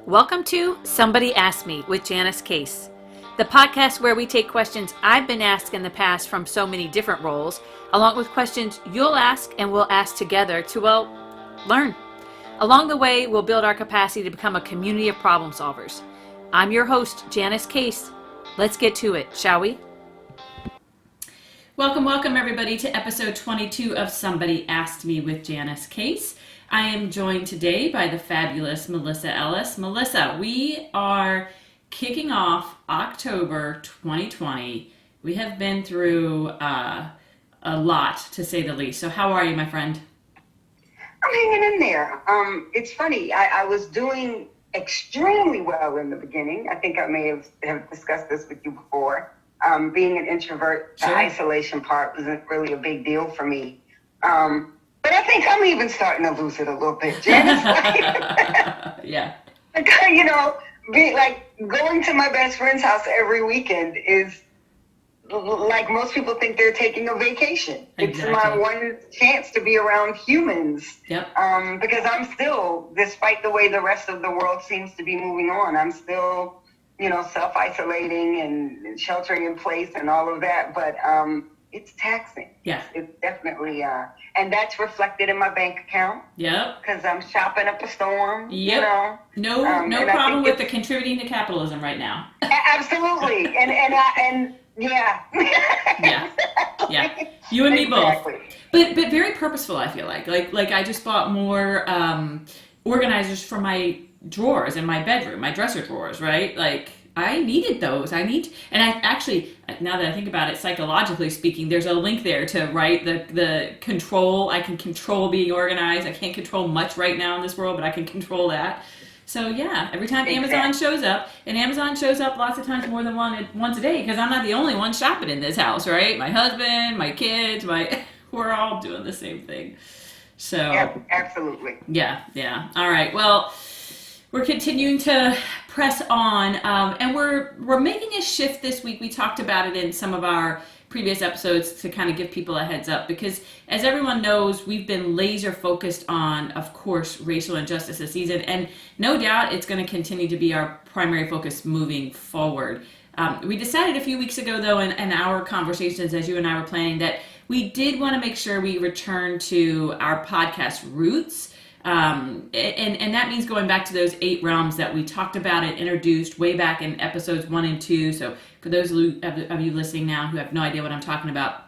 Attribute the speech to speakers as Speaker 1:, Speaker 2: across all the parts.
Speaker 1: Welcome to Somebody Asked Me with Janice Case, the podcast where we take questions I've been asked in the past from so many different roles, along with questions you'll ask and we'll ask together to, learn. Along the way, we'll build our capacity to become a community of problem solvers. I'm your host, Janice Case. Let's get to it, shall we? Welcome everybody to episode 22 of Somebody Asked Me with Janice Case. I am joined today by the fabulous Melissa Ellis. Melissa, we are kicking off October 2020. We have been through a lot, to say the least. So how are you, my friend?
Speaker 2: I'm hanging in there. It's funny. I was doing extremely well in the beginning. I think I may have discussed this with you before. Being an introvert,
Speaker 1: Sure.
Speaker 2: The isolation part wasn't really a big deal for me. But I think I'm even starting to lose it a little bit, Janice.
Speaker 1: Yeah.
Speaker 2: You know, going to my best friend's house every weekend is like most people think they're taking a vacation.
Speaker 1: Exactly.
Speaker 2: It's my one chance to be around humans.
Speaker 1: Yep.
Speaker 2: Because I'm still, despite the way the rest of the world seems to be moving on, I'm still, self-isolating and sheltering in place and all of that. But it's taxing.
Speaker 1: Yeah.
Speaker 2: It's definitely, and that's reflected in my bank account.
Speaker 1: Yep.
Speaker 2: Because I'm shopping up a storm.
Speaker 1: Yep. No problem with the contributing to capitalism right now.
Speaker 2: Absolutely. And yeah.
Speaker 1: Yeah. You and me
Speaker 2: Exactly.
Speaker 1: both. But very purposeful, I feel like. Like I just bought more organizers for my drawers in my bedroom, my dresser drawers, right? Like I needed those. And I actually, now that I think about it, psychologically speaking, there's a link there to, right, the control. I can control being organized. I can't control much right now in this world, but I can control that. So yeah, every time Amazon shows up, and Amazon shows up lots of times more than once a day, because I'm not the only one shopping in this house, right? My husband, my kids, we're all doing the same thing. So
Speaker 2: Yeah, absolutely.
Speaker 1: Yeah. All right. Well, we're continuing to press on, and we're making a shift this week. We talked about it in some of our previous episodes to kind of give people a heads up, because as everyone knows, we've been laser focused on, of course, racial injustice this season, and no doubt it's going to continue to be our primary focus moving forward. We decided a few weeks ago, though, in our conversations as you and I were planning, that we did want to make sure we return to our podcast roots. And that means going back to those 8 realms that we talked about and introduced way back in episodes 1 and 2. So for those of you listening now who have no idea what I'm talking about,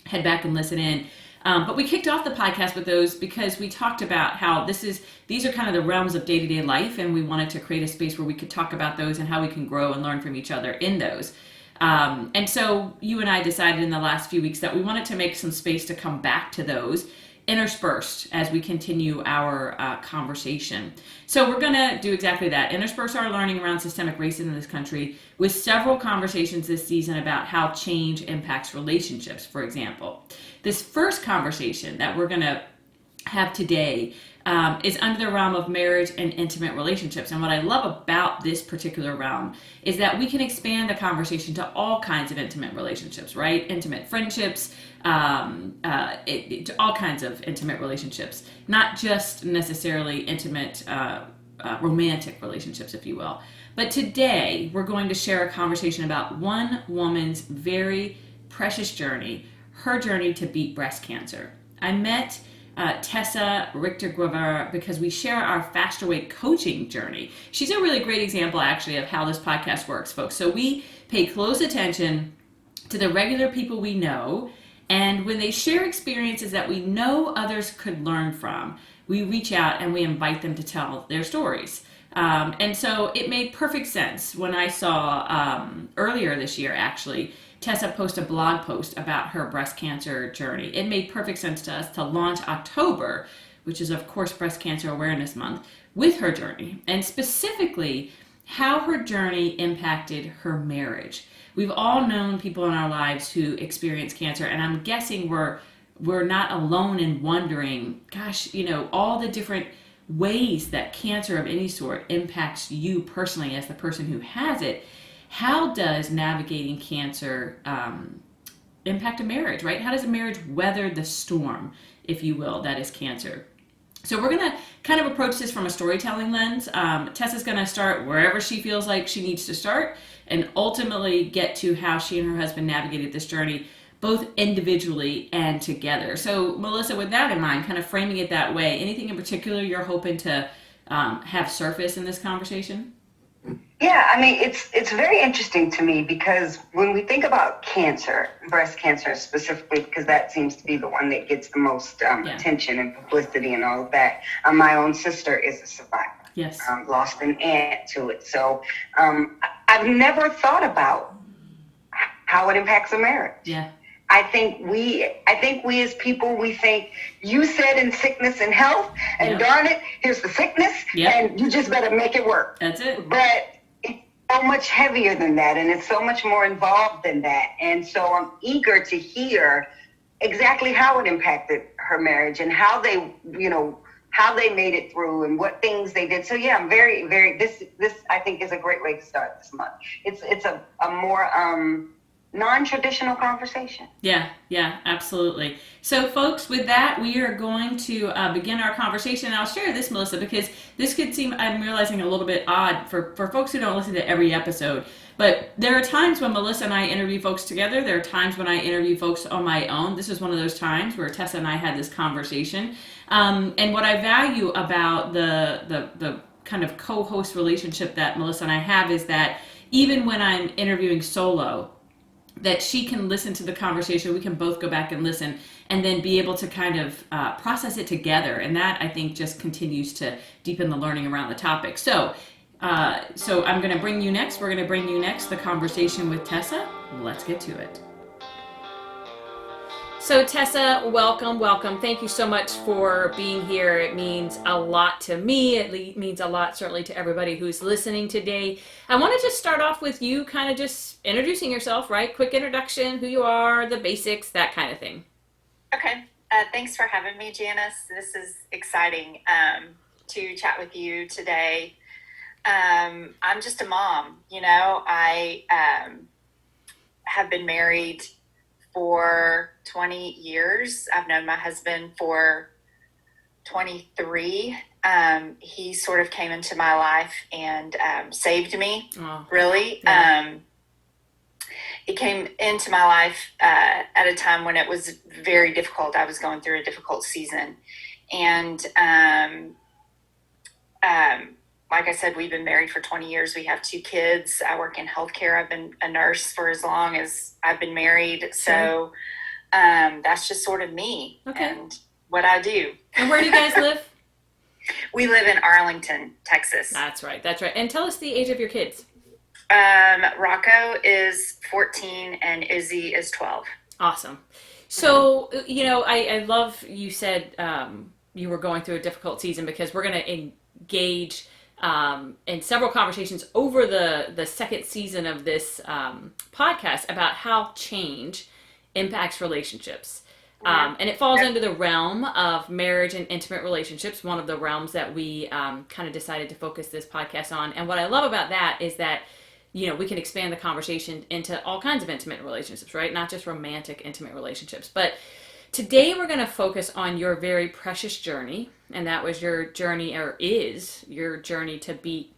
Speaker 1: head back and listen in. But we kicked off the podcast with those because we talked about how these are kind of the realms of day-to-day life, and we wanted to create a space where we could talk about those and how we can grow and learn from each other in those. And so you and I decided in the last few weeks that we wanted to make some space to come back to those, interspersed as we continue our conversation. So we're going to do exactly that. Intersperse our learning around systemic racism in this country with several conversations this season about how change impacts relationships, for example. This first conversation that we're going to have today is under the realm of marriage and intimate relationships. And what I love about this particular realm is that we can expand the conversation to all kinds of intimate relationships, right? Intimate friendships, to all kinds of intimate relationships, not just necessarily intimate romantic relationships, if you will. But today we're going to share a conversation about one woman's very precious journey, her journey to beat breast cancer. I met Tessa Richter Guevara because we share our faster way coaching journey. She's a really great example, actually, of how this podcast works, folks. So we pay close attention to the regular people we know, and when they share experiences that we know others could learn from, we reach out and we invite them to tell their stories. And so it made perfect sense when I saw earlier this year, actually, Tessa post a blog post about her breast cancer journey. It made perfect sense to us to launch October, which is, of course, Breast Cancer Awareness Month, with her journey, and specifically how her journey impacted her marriage. We've all known people in our lives who experience cancer, and I'm guessing we're not alone in wondering, gosh, all the different ways that cancer of any sort impacts you personally as the person who has it. How does navigating cancer impact a marriage, right? How does a marriage weather the storm, if you will, that is cancer? So we're going to kind of approach this from a storytelling lens. Tessa's going to start wherever she feels like she needs to start and ultimately get to how she and her husband navigated this journey, both individually and together. So Melissa, with that in mind, kind of framing it that way, anything in particular you're hoping to have surface in this conversation?
Speaker 2: Yeah, I mean, it's very interesting to me because when we think about cancer, breast cancer specifically, because that seems to be the one that gets the most attention and publicity and all of that. My own sister is a survivor.
Speaker 1: Yes.
Speaker 2: Lost an aunt to it. So I've never thought about how it impacts a marriage.
Speaker 1: Yeah.
Speaker 2: I think we as people, we think you said in sickness and health, and darn it, here's the sickness, and you just better make it work.
Speaker 1: That's it.
Speaker 2: But it's so much heavier than that, and it's so much more involved than that. And so I'm eager to hear exactly how it impacted her marriage and how they, how they made it through and what things they did. So yeah, I'm very, very, this I think is a great way to start this month. It's a more, non-traditional conversation.
Speaker 1: Yeah, absolutely. So folks, with that, we are going to begin our conversation. And I'll share this, Melissa, because this could seem, I'm realizing, a little bit odd for folks who don't listen to every episode. But there are times when Melissa and I interview folks together. There are times when I interview folks on my own. This is one of those times where Tessa and I had this conversation. And what I value about the kind of co-host relationship that Melissa and I have is that even when I'm interviewing solo, that she can listen to the conversation, we can both go back and listen, and then be able to kind of process it together. And that, I think, just continues to deepen the learning around the topic. So I'm going to bring you next. We're going to bring you next the conversation with Tessa. Let's get to it. So Tessa, welcome. Thank you so much for being here. It means a lot to me. It means a lot certainly to everybody who's listening today. I want to just start off with you kind of just introducing yourself, right? Quick introduction, who you are, the basics, that kind of thing.
Speaker 3: Okay. Thanks for having me, Janice. This is exciting to chat with you today. I'm just a mom. I have been married for 20 years. I've known my husband for 23. He sort of came into my life and saved me, really. Yeah. He came into my life at a time when it was very difficult. I was going through a difficult season. And like I said, we've been married for 20 years. We have 2 kids. I work in healthcare. I've been a nurse for as long as I've been married. So that's just sort of me and what I do.
Speaker 1: And where do you guys live?
Speaker 3: We live in Arlington, Texas.
Speaker 1: That's right. And tell us the age of your kids.
Speaker 3: Rocco is 14 and Izzy is 12.
Speaker 1: Awesome. So, I love you said you were going through a difficult season, because we're going to engage in several conversations over the second season of this podcast about how change impacts relationships. And it falls into the realm of marriage and intimate relationships, one of the realms that we kind of decided to focus this podcast on. And what I love about that is that, we can expand the conversation into all kinds of intimate relationships, right? Not just romantic, intimate relationships. But today we're going to focus on your very precious journey, and that was your journey, or is your journey, to beat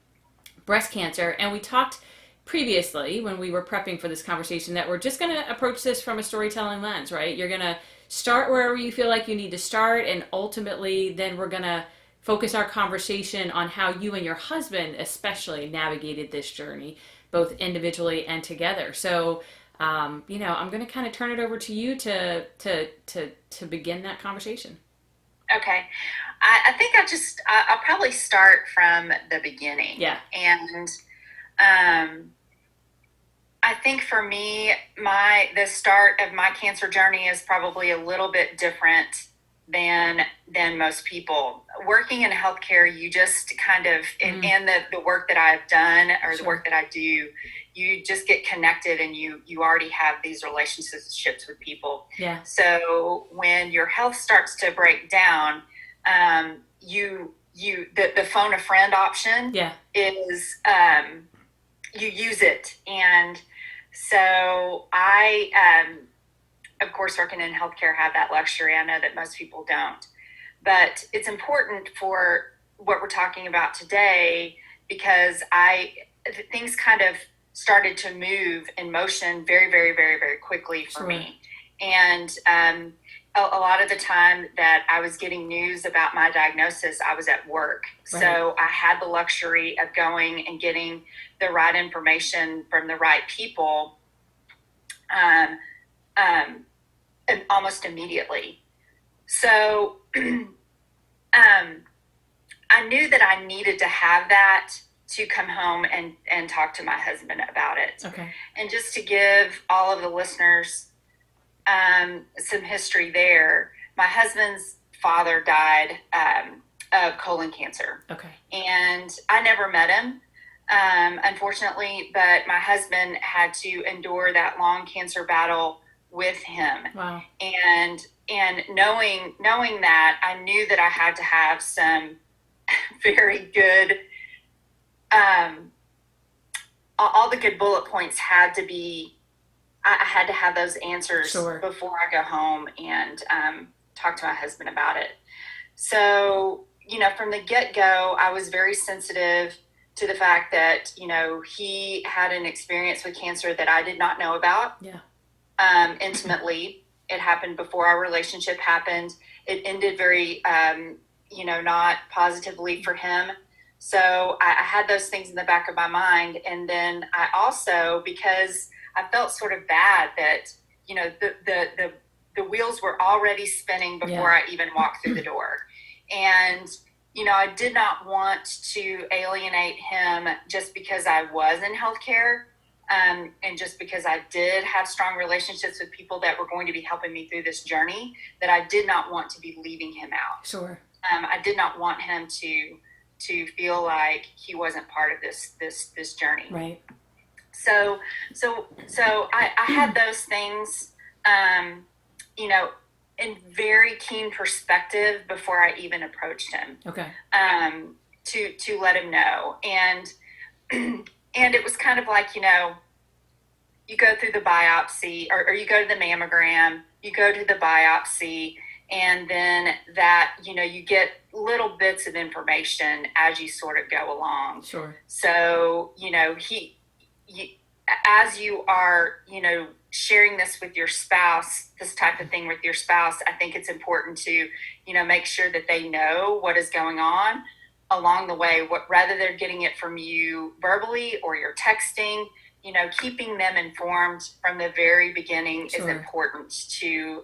Speaker 1: breast cancer. And we talked previously, when we were prepping for this conversation, that we're just going to approach this from a storytelling lens, right? You're going to start wherever you feel like you need to start, and ultimately then we're going to focus our conversation on how you and your husband especially navigated this journey, both individually and together. So I'm going to kind of turn it over to you to begin that conversation.
Speaker 3: Okay. I think I'll probably start from the beginning.
Speaker 1: Yeah.
Speaker 3: And I think for me, the start of my cancer journey is probably a little bit different than most people. Working in healthcare, you just kind of, and the work that I've done, or the work that I do, you just get connected, and you already have these relationships with people.
Speaker 1: Yeah.
Speaker 3: So when your health starts to break down, the phone a friend option is, you use it. And so I, of course, working in healthcare, have that luxury. I know that most people don't. but it's important for what we're talking about today because things kind of started to move in motion very, very, very, very quickly for me. And a lot of the time that I was getting news about my diagnosis, I was at work. Right. So I had the luxury of going and getting the right information from the right people almost immediately. So I knew that I needed to have that to come home and talk to my husband about it.
Speaker 1: Okay.
Speaker 3: And just to give all of the listeners some history there, my husband's father died of colon cancer.
Speaker 1: Okay.
Speaker 3: And I never met him, unfortunately, but my husband had to endure that long cancer battle with him.
Speaker 1: Wow.
Speaker 3: And knowing that, I knew that I had to have some very good, all the good bullet points had to be, I had to have those answers before I go home and talk to my husband about it. So, from the get-go, I was very sensitive to the fact that, he had an experience with cancer that I did not know about intimately. It happened before our relationship happened. It ended very, not positively for him. So I had those things in the back of my mind. And then I also, because I felt sort of bad that, the wheels were already spinning before I even walked through the door. And, I did not want to alienate him just because I was in healthcare. And just because I did have strong relationships with people that were going to be helping me through this journey, that I did not want to be leaving him out.
Speaker 1: Sure.
Speaker 3: I did not want him to feel like he wasn't part of this journey.
Speaker 1: Right.
Speaker 3: So I had those things, in very keen perspective before I even approached him.
Speaker 1: Okay.
Speaker 3: To let him know. And it was kind of like, you go through the biopsy or you go to the mammogram, you go to the biopsy, and then that, you get little bits of information as you sort of go along.
Speaker 1: Sure.
Speaker 3: So, as you are, sharing this with your spouse, this type of thing with your spouse, I think it's important to, make sure that they know what is going on along the way, rather they're getting it from you verbally or you're texting, keeping them informed from the very beginning is important to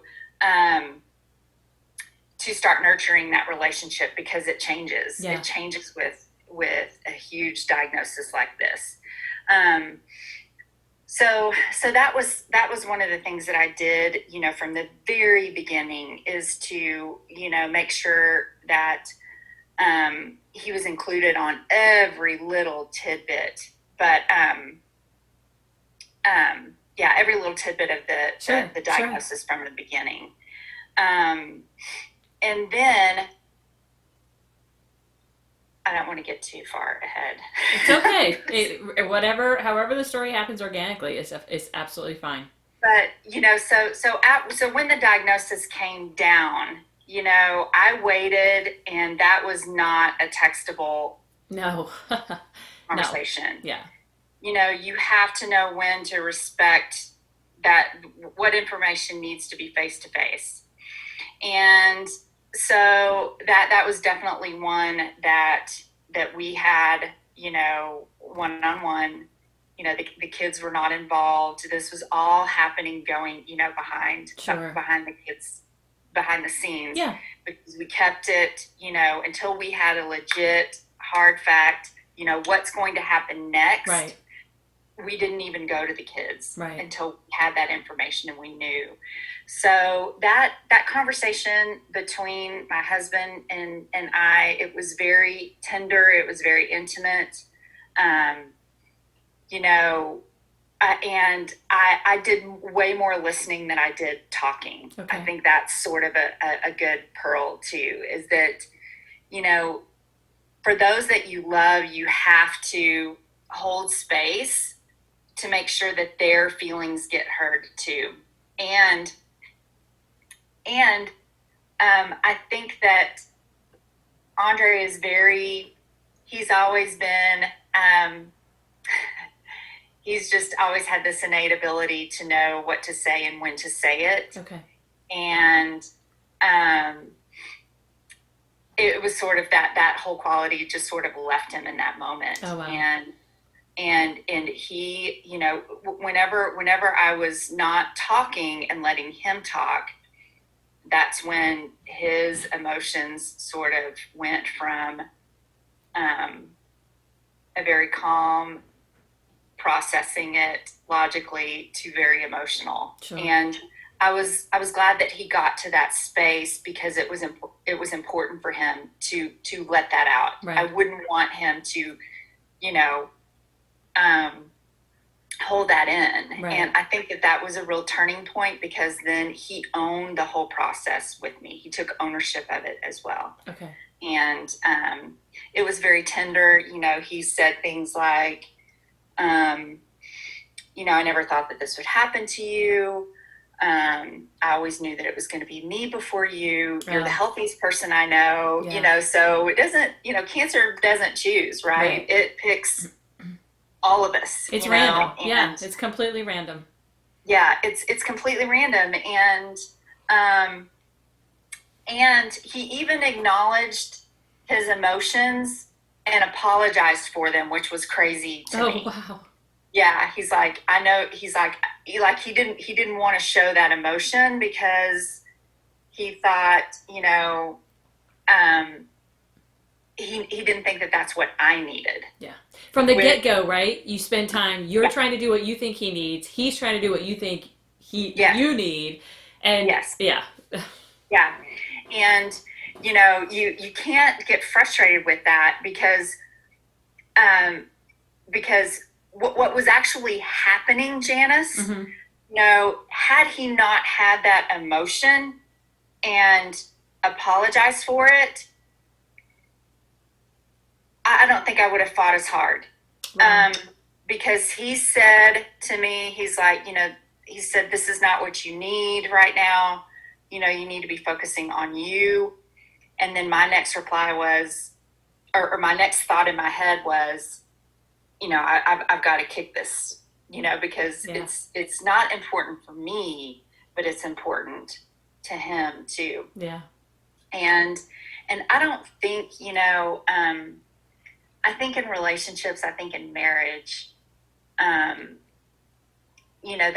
Speaker 3: start nurturing that relationship because it changes. Yeah. It changes with a huge diagnosis like this. So that was one of the things that I did, from the very beginning is to, make sure that he was included on every little tidbit, but every little tidbit of the diagnosis from the beginning. And then I don't want to get too far ahead.
Speaker 1: It's okay. However the story happens organically is absolutely fine.
Speaker 3: But, so when the diagnosis came down, I waited, and that was not a textable conversation.
Speaker 1: No.
Speaker 3: Yeah. You have to know when to respect that, what information needs to be face to face. And so that was definitely one that we had, one-on-one. The kids were not involved. This was all happening going, behind the kids, behind the scenes.
Speaker 1: Yeah.
Speaker 3: Because we kept it, until we had a legit hard fact, what's going to happen next.
Speaker 1: Right.
Speaker 3: We didn't even go to the kids until we had that information and we knew. So that conversation between my husband and I, it was very tender. It was very intimate. And I did way more listening than I did talking. Okay. I think that's sort of a good pearl too, is that, for those that you love, you have to hold space to make sure that their feelings get heard too. And I think that Andre is he's always been, he's just always had this innate ability to know what to say and when to say it.
Speaker 1: Okay.
Speaker 3: And it was sort of that whole quality just sort of left him in that moment.
Speaker 1: Oh, wow.
Speaker 3: And he, you know, whenever I was not talking and letting him talk, that's when his emotions sort of went from a very calm, processing it logically, to very emotional.
Speaker 1: Sure.
Speaker 3: And I was glad that he got to that space, because it was important for him to let that out.
Speaker 1: Right.
Speaker 3: I wouldn't want him to, you know, hold that in.
Speaker 1: Right.
Speaker 3: And I think that was a real turning point, because then he owned the whole process with me. He took ownership of it as well.
Speaker 1: Okay.
Speaker 3: And it was very tender. You know, he said things like, you know, I never thought that this would happen to you. I always knew that it was going to be me before you. You're the healthiest person I know.
Speaker 1: Yeah.
Speaker 3: You know, so it doesn't, you know, cancer doesn't choose, right? It picks all of us.
Speaker 1: It's
Speaker 3: you
Speaker 1: random.
Speaker 3: know?
Speaker 1: Yeah, it's completely random.
Speaker 3: Yeah, it's completely random. And he even acknowledged his emotions and apologized for them, which was crazy to me.
Speaker 1: Oh, wow.
Speaker 3: Yeah, he's like, I know. He's like he didn't want to show that emotion, because he thought, you know, he didn't think that that's what I needed.
Speaker 1: Yeah. From the get-go, right? You spend time, you're trying to do what you think he needs. He's trying to do what you think you need. And yeah.
Speaker 3: Yeah. And, you know, you can't get frustrated with that, because what was actually happening, Janice,
Speaker 1: Mm-hmm.
Speaker 3: you know, had he not had that emotion and apologized for it, I don't think I would have fought as hard.
Speaker 1: Wow.
Speaker 3: Because he said to me, he's like, you know, he said, this is not what you need right now. You know, you need to be focusing on you. And then my next reply was, or my next thought in my head was, you know, I've got to kick this, you know, because it's not important for me, but it's important to him too.
Speaker 1: Yeah. And
Speaker 3: I don't think, you know, I think in relationships, I think in marriage, you know,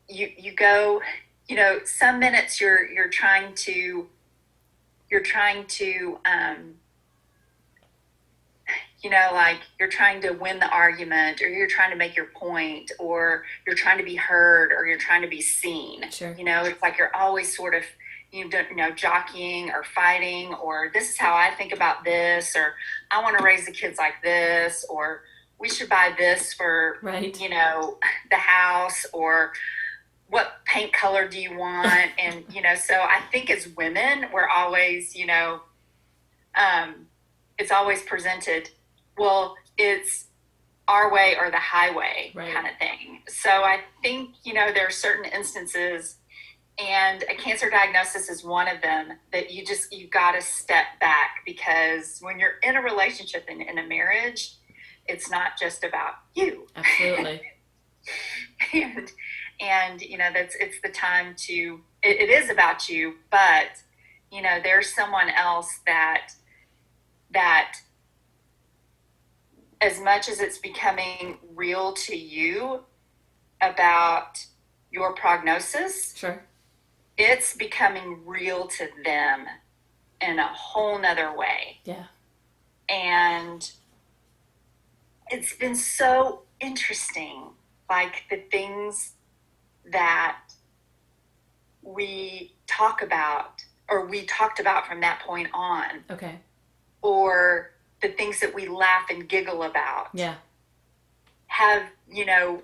Speaker 3: you go, you know, some minutes you're trying to, you know, like you're trying to win the argument, or you're trying to make your point, or you're trying to be heard, or you're trying to be seen.
Speaker 1: Sure.
Speaker 3: You know, it's like you're always sort of, you know, jockeying or fighting, or this is how I think about this, or I want to raise the kids like this, or we should buy this for, you know, the house, or what paint color do you want? And, you know, so I think as women, we're always, you know, it's always presented, well, it's our way or the highway kind of thing. So I think, you know, there are certain instances, and a cancer diagnosis is one of them, that you got to step back, because when you're in a relationship and in a marriage, it's not just about you.
Speaker 1: Absolutely.
Speaker 3: and you know, it's the time to, it is about you, but you know, there's someone else that as much as it's becoming real to you about your prognosis,
Speaker 1: sure,
Speaker 3: it's becoming real to them in a whole nother way.
Speaker 1: Yeah.
Speaker 3: And it's been so interesting, like the things that we talk about, or we talked about from that point on.
Speaker 1: Okay.
Speaker 3: Or the things that we laugh and giggle about.
Speaker 1: Yeah.
Speaker 3: Have, you know,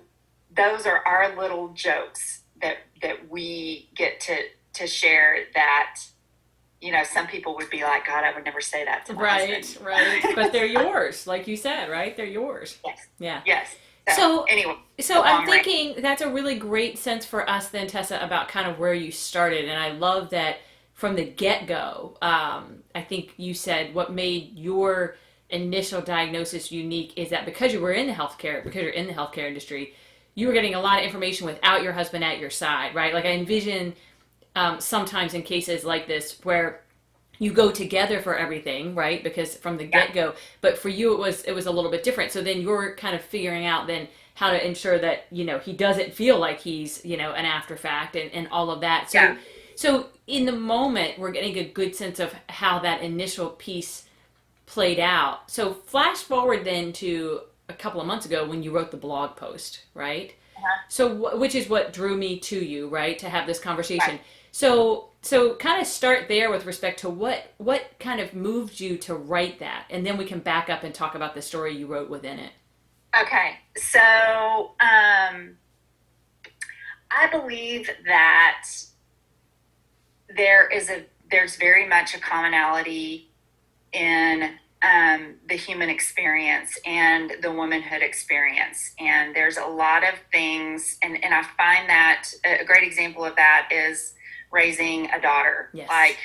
Speaker 3: those are our little jokes that we get to share, that, you know, some people would be like, God, I would never say that to my husband.
Speaker 1: Right. But they're yours, like you said, right? They're yours.
Speaker 3: Yes.
Speaker 1: Yeah.
Speaker 3: Yes.
Speaker 1: So
Speaker 3: anyway,
Speaker 1: I'm thinking that's a really great sense for us then, Tessa, about kind of where you started. And I love that from the get-go, I think you said what made your initial diagnosis unique is that because you're in the healthcare industry, you were getting a lot of information without your husband at your side, right? Like I envision sometimes in cases like this where you go together for everything, right? Because from the get-go, but for you it was a little bit different. So then you're kind of figuring out then how to ensure that, he doesn't feel like he's, an after fact and all of that. So so in the moment we're getting a good sense of how that initial piece played out. So flash forward then to a couple of months ago when you wrote the blog post, right? So which is what drew me to you, right? To have this conversation.
Speaker 3: Right.
Speaker 1: So kind of start there with respect to what kind of moved you to write that, and then we can back up and talk about the story you wrote within it.
Speaker 3: Okay, so I believe that there's very much a commonality in the human experience and the womanhood experience, and there's a lot of things, and I find that a great example of that is raising a daughter.
Speaker 1: Yes.
Speaker 3: Like,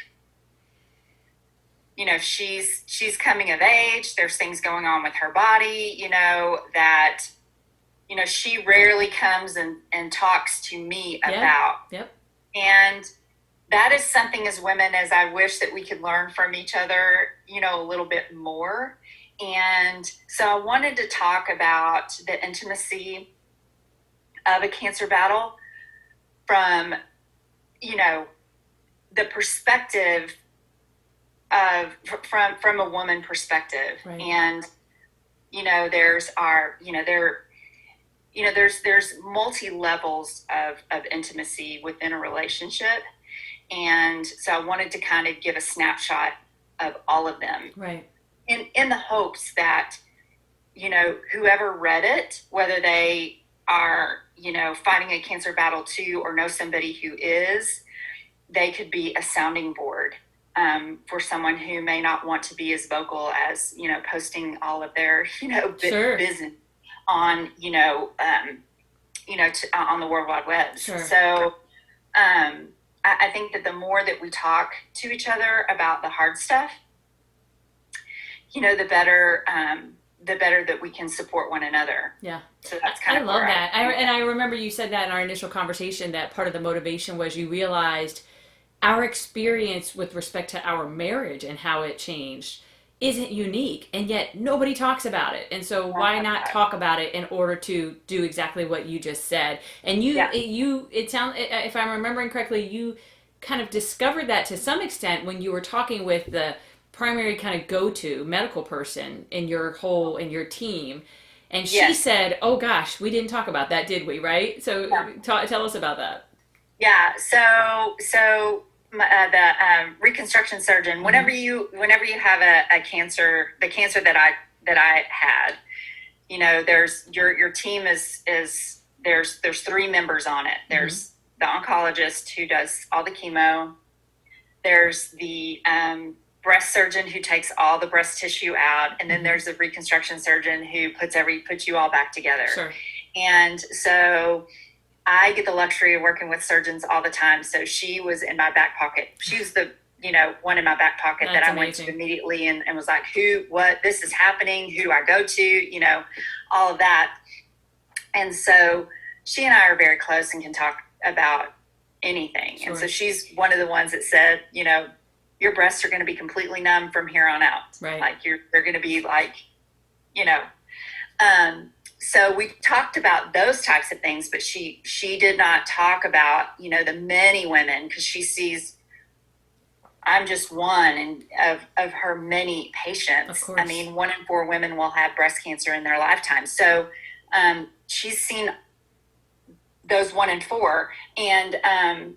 Speaker 3: she's coming of age. There's things going on with her body, that, she rarely comes and talks to me about.
Speaker 1: Yep.
Speaker 3: And that is something as women as I wish that we could learn from each other, a little bit more. And so I wanted to talk about the intimacy of a cancer battle from, the perspective of from a woman perspective.
Speaker 1: Right.
Speaker 3: And there's multi levels of intimacy within a relationship, and so I wanted to kind of give a snapshot of all of them,
Speaker 1: right,
Speaker 3: in the hopes that whoever read it, whether they are fighting a cancer battle too or know somebody who is, they could be a sounding board for someone who may not want to be as vocal as, posting all of their,
Speaker 1: Sure.
Speaker 3: business on, on the World Wide Web.
Speaker 1: Sure.
Speaker 3: So I think that the more that we talk to each other about the hard stuff, the better that we can support one another.
Speaker 1: Yeah.
Speaker 3: So that's kind
Speaker 1: I
Speaker 3: of
Speaker 1: love that. I remember you said that in our initial conversation, that part of the motivation was you realized our experience with respect to our marriage and how it changed isn't unique, and yet nobody talks about it. And so why not talk about it in order to do exactly what you just said? And it sounds, if I'm remembering correctly, you kind of discovered that to some extent when you were talking with the primary kind of go-to medical person in your team. And she said, oh gosh, we didn't talk about that, did we? Right? So tell us about that.
Speaker 3: Yeah. So the reconstruction surgeon, whenever you have a cancer, the cancer that I had, there's your team is there's 3 members on it. There's the oncologist who does all the chemo. There's the breast surgeon who takes all the breast tissue out, and then there's a reconstruction surgeon who puts you all back together.
Speaker 1: Sure.
Speaker 3: And so I get the luxury of working with surgeons all the time. So she was in my back pocket. She was the, one in my back pocket that I went to immediately and was like, this is happening? Who do I go to? All of that. And so she and I are very close and can talk about anything.
Speaker 1: Sure.
Speaker 3: And so she's one of the ones that said, your breasts are going to be completely numb from here on out.
Speaker 1: Right.
Speaker 3: Like they're going to be like, so we talked about those types of things, but she did not talk about, the many women, because she sees I'm just one of her many patients.
Speaker 1: Of course.
Speaker 3: I mean, 1 in 4 women will have breast cancer in their lifetime. So she's seen those 1 in 4. And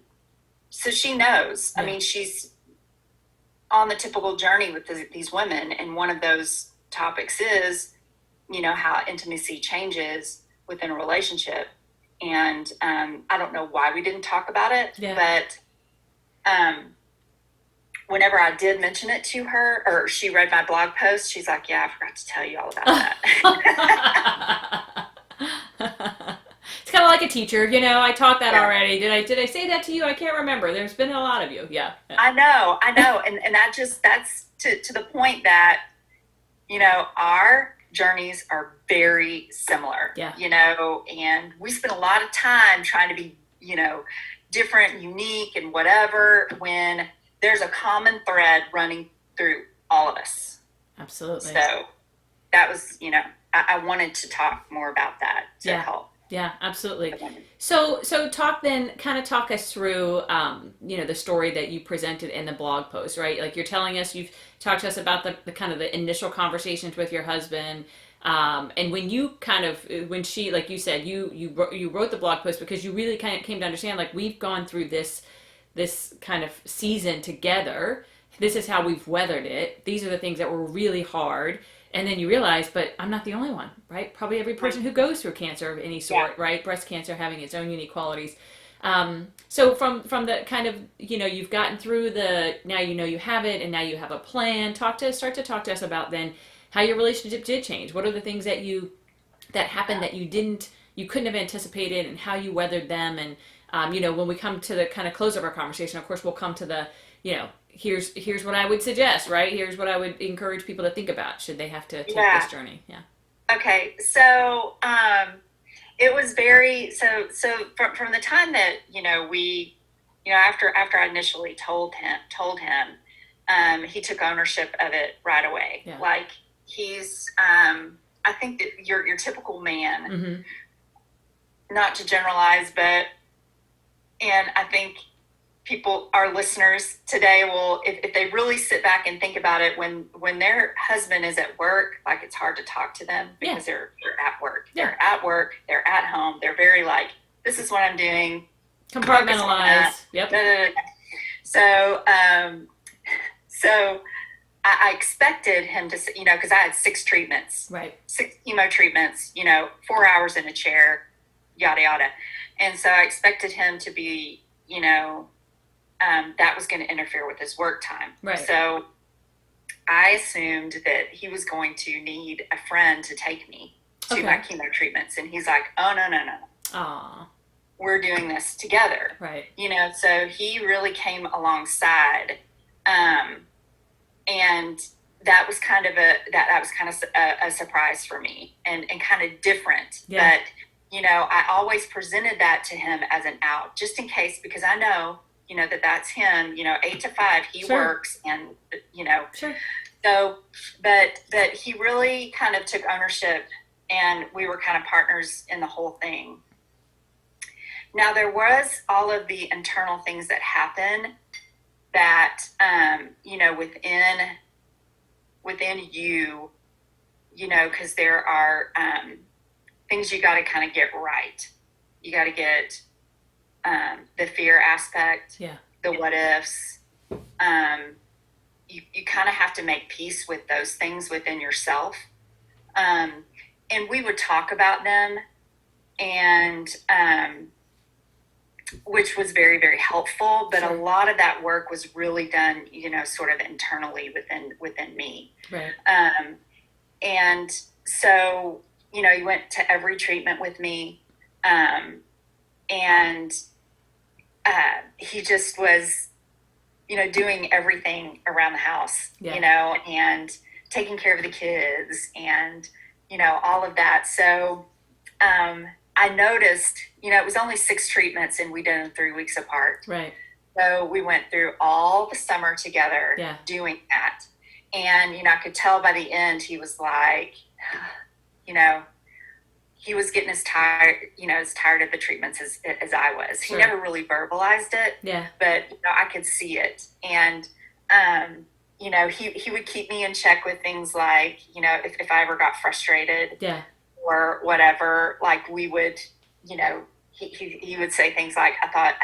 Speaker 3: so she knows.
Speaker 1: Yeah.
Speaker 3: I mean, she's on the typical journey with these women. And one of those topics is, how intimacy changes within a relationship. And I don't know why we didn't talk about it, but whenever I did mention it to her, or she read my blog post, she's like, yeah, I forgot to tell you all about that.
Speaker 1: It's kind of like like a teacher, you know, I taught that
Speaker 3: Yeah.
Speaker 1: already. Did I say that to you? I can't remember. There's been a lot of you. Yeah.
Speaker 3: I know. And that's to the point that, you know, our journeys are very similar,
Speaker 1: Yeah.
Speaker 3: you know, and we spend a lot of time trying to be, you know, different, unique, and whatever, when there's a common thread running through all of us.
Speaker 1: Absolutely.
Speaker 3: So that was, you know, I wanted to talk more about that to help.
Speaker 1: Yeah, absolutely. So talk us through, you know, the story that you presented in the blog post, right? Like you've talked to us about the kind of the initial conversations with your husband. And when she, like you said, you wrote the blog post because you really kind of came to understand, like, we've gone through this kind of season together. This is how we've weathered it. These are the things that were really hard. And then you realize, but I'm not the only one, right? Probably every person who goes through cancer of any sort, right? Breast cancer having its own unique qualities. So from the kind of, you know, you've gotten through now you know you have it, and now you have a plan. Start to talk to us about then how your relationship did change. What are the things that happened that you couldn't have anticipated, and how you weathered them. And, you know, when we come to the kind of close of our conversation, of course, we'll come to the, you know, here's what I would suggest, right? Here's what I would encourage people to think about should they have to take this journey. Yeah.
Speaker 3: Okay. So, it was from the time that, you know, after I initially told him, he took ownership of it right away.
Speaker 1: Yeah.
Speaker 3: Like, he's, I think that your typical man,
Speaker 1: Mm-hmm.
Speaker 3: not to generalize, and I think our listeners today will, if they really sit back and think about it, when their husband is at work, like, it's hard to talk to them because they're at work.
Speaker 1: Yeah.
Speaker 3: They're at work. They're at home. They're very like, this is what I'm doing.
Speaker 1: Compartmentalize. Yep.
Speaker 3: So I expected him to, you know, because I had 6 treatments,
Speaker 1: right?
Speaker 3: 6 chemo treatments, you know, 4 hours in a chair, yada, yada. And so I expected him to be, you know, that was going to interfere with his work time.
Speaker 1: Right.
Speaker 3: So I assumed that he was going to need a friend to take me to my chemo treatments. And he's like, oh, no.
Speaker 1: Aww.
Speaker 3: We're doing this together.
Speaker 1: Right.
Speaker 3: You know, so he really came alongside. And that was kind of a surprise for me, and kind of different.
Speaker 1: Yeah.
Speaker 3: But, you know, I always presented that to him as an out, just in case, because I know, you know, that's him, you know, 8 to 5, he works, and, you know, so, but he really kind of took ownership, and we were kind of partners in the whole thing. Now, there was all of the internal things that happen that, you know, within you, you know, because there are things you got to kind of get right. You got to get the fear aspect, the what ifs. You kind of have to make peace with those things within yourself. And we would talk about them, and which was very, very helpful. But a lot of that work was really done, you know, sort of internally within me.
Speaker 1: Right.
Speaker 3: And so, you know, he went to every treatment with me. And he just was, you know, doing everything around the house, you know, and taking care of the kids, and, you know, all of that. So I noticed, you know, it was only 6 treatments, and we did them 3 weeks apart.
Speaker 1: Right.
Speaker 3: So we went through all the summer together doing that. And, you know, I could tell by the end he was like, you know, he was getting as tired of the treatments as I was. He never really verbalized it, but, you know, I could see it. And, you know, he would keep me in check with things like, you know, if I ever got frustrated or whatever, like, we would, you know, he would say things like, I thought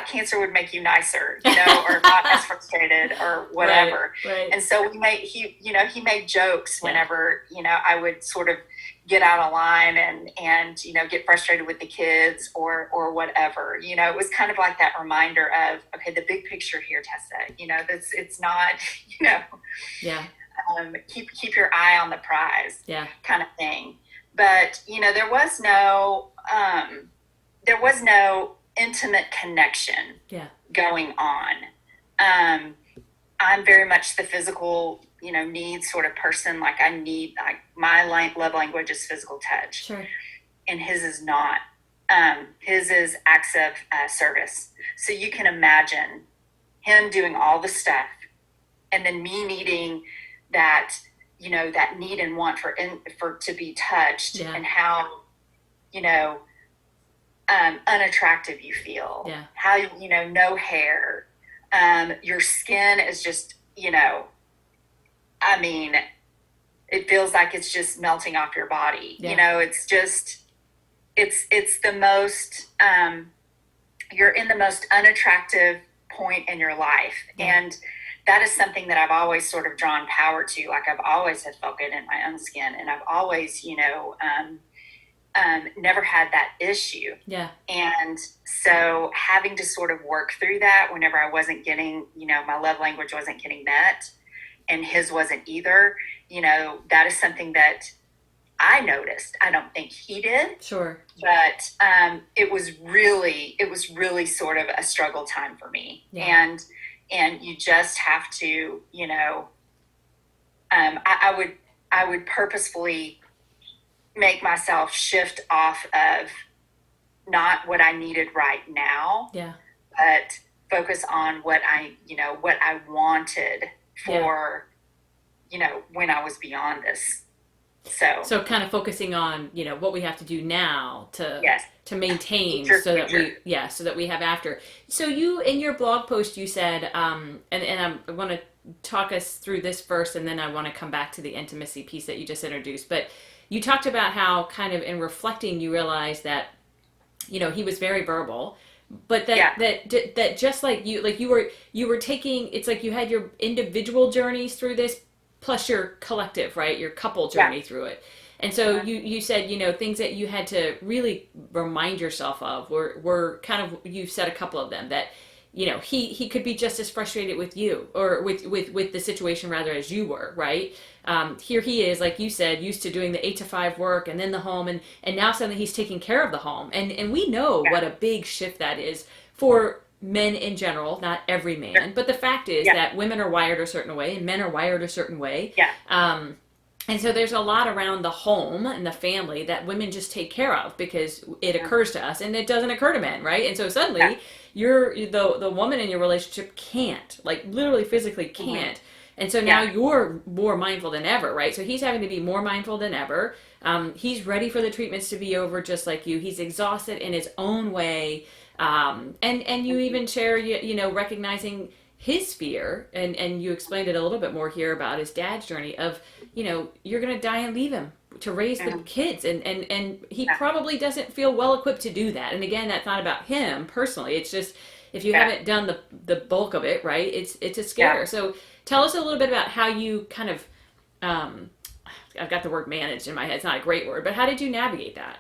Speaker 3: cancer would make you nicer, you know, or not as frustrated or whatever.
Speaker 1: Right.
Speaker 3: And so he made jokes whenever, you know, I would sort of get out of line and, you know, get frustrated with the kids or whatever. You know, it was kind of like that reminder of, okay, the big picture here, Tessa, you know, it's not, you know, keep your eye on the prize kind of thing. But, you know, there was no, was no intimate connection going on. I'm very much the physical, needs sort of person. Like my love language is physical touch.
Speaker 1: Sure.
Speaker 3: And his is not. His is acts of service. So you can imagine him doing all the stuff and then me needing that, that need and want for to be touched, and how, unattractive you feel, how, no hair, your skin is just, it feels like it's just melting off your body. It's just, it's the most, you're in the most unattractive point in your life. And that is something that I've always sort of drawn power to. Like I've always had felt good in my own skin, and I've always, never had that issue. And so having to sort of work through that whenever I wasn't getting, my love language wasn't getting met and his wasn't either, that is something that I noticed. I don't think he did.
Speaker 1: Sure.
Speaker 3: But it was really sort of a struggle time for me. And you just have to, I would purposefully make myself shift off of not what I needed right now, but focus on what I wanted for, when I was beyond this.
Speaker 1: So kind of focusing on, what we have to do now to maintain so that we have after. So you, in your blog post, you said, and I want to talk us through this first, and then I want to come back to the intimacy piece that you just introduced. But you talked about how kind of in reflecting, you realized that, he was very verbal, but that just like you were taking, it's like you had your individual journeys through this, plus your collective, right? Your couple journey through it. And so you said, things that you had to really remind yourself of were kind of, you said a couple of them, that, he could be just as frustrated with you, or with the situation rather, as you were, right? Here he is, like you said, used to doing the 8 to 5 work and then the home, and now suddenly he's taking care of the home. And we know what a big shift that is for men in general, not every man, but the fact is that women are wired a certain way and men are wired a certain way. And so there's a lot around the home and the family that women just take care of because it occurs to us and it doesn't occur to men, right? And so suddenly you're the woman in your relationship can't, like literally physically can't. And so now you're more mindful than ever, right? So he's having to be more mindful than ever. He's ready for the treatments to be over just like you. He's exhausted in his own way. And you even share, recognizing his fear, and you explained it a little bit more here about his dad's journey of, you're going to die and leave him to raise the kids. And he probably doesn't feel well equipped to do that. And again, that's not about him personally. It's just, if you haven't done the bulk of it, right, it's a scare. So tell us a little bit about how you kind of, I've got the word managed in my head. It's not a great word, but how did you navigate that?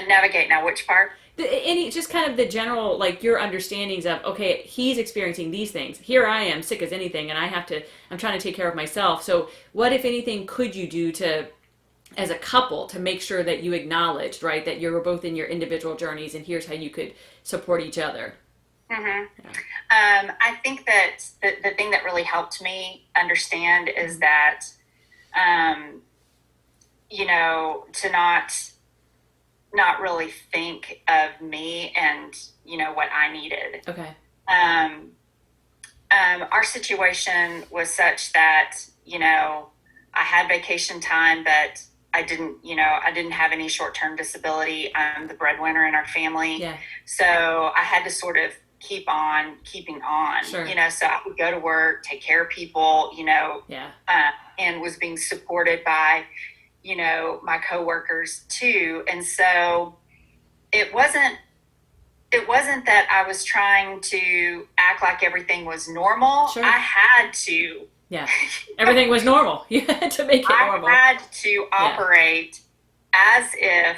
Speaker 3: Navigate now, which part?
Speaker 1: Just kind of the general, like your understandings of, okay, he's experiencing these things. Here I am, sick as anything, and I'm trying to take care of myself. So what, if anything, could you do to, as a couple, to make sure that you acknowledged, right, that you were both in your individual journeys, and here's how you could support each other?
Speaker 3: I think that the thing that really helped me understand is that, to not really think of me and, what I needed.
Speaker 1: Okay.
Speaker 3: Our situation was such that, I had vacation time, but I didn't have any short-term disability. I'm the breadwinner in our family.
Speaker 1: Yeah.
Speaker 3: So I had to sort of keep on keeping on,
Speaker 1: sure.
Speaker 3: So I would go to work, take care of people, and was being supported by, my coworkers too. And so it wasn't that I was trying to act like everything was normal.
Speaker 1: Sure.
Speaker 3: I had to.
Speaker 1: Yeah. Everything was normal. You had to make it normal.
Speaker 3: I had to operate as if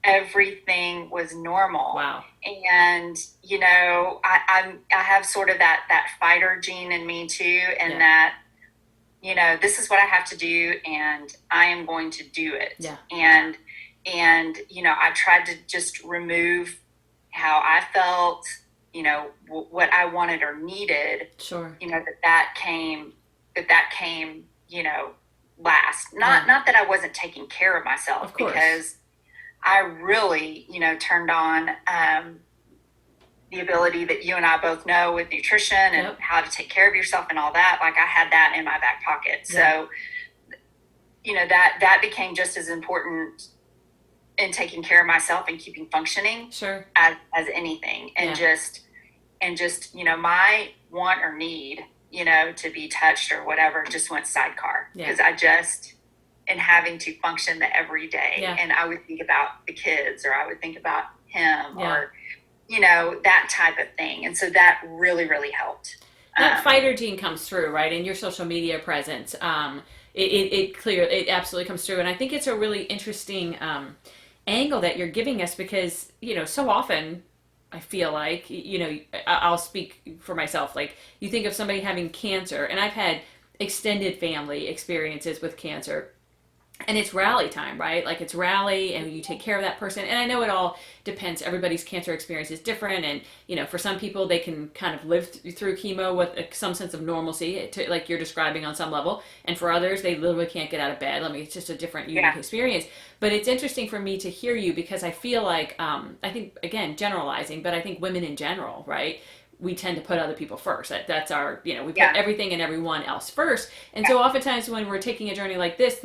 Speaker 3: everything was normal.
Speaker 1: Wow.
Speaker 3: And, I have sort of that fighter gene in me too. And that, this is what I have to do and I am going to do it.
Speaker 1: Yeah.
Speaker 3: And and, I tried to just remove how I felt, what I wanted or needed,
Speaker 1: Sure.
Speaker 3: that came, last. Not that I wasn't taking care of myself,
Speaker 1: Of course.
Speaker 3: because I really, turned on the ability that you and I both know with nutrition and
Speaker 1: Yep.
Speaker 3: how to take care of yourself and all that. Like, I had that in my back pocket.
Speaker 1: Yeah.
Speaker 3: So, that became just as important in taking care of myself and keeping functioning
Speaker 1: Sure.
Speaker 3: as anything. And
Speaker 1: Yeah.
Speaker 3: just, my want or need, to be touched or whatever just went sidecar,
Speaker 1: Yeah.
Speaker 3: because I just, and having to function the everyday.
Speaker 1: Yeah.
Speaker 3: And I would think about the kids, or I would think about him,
Speaker 1: Yeah.
Speaker 3: or, that type of thing. And so that really, really helped.
Speaker 1: That fighter gene comes through, right? In your social media presence, it absolutely comes through. And I think it's a really interesting angle that you're giving us, because, so often I feel like, I'll speak for myself. Like, you think of somebody having cancer, and I've had extended family experiences with cancer, and it's rally time, right? Like, it's rally and you take care of that person. And I know it all depends. Everybody's cancer experience is different. And, for some people, they can kind of live through chemo with some sense of normalcy, like you're describing on some level. And for others, they literally can't get out of bed. I mean, it's just a different, unique experience. But it's interesting for me to hear you, because I feel like, I think, again, generalizing, but I think women in general, right? We tend to put other people first. That's our, we put everything and everyone else first. And so oftentimes when we're taking a journey like this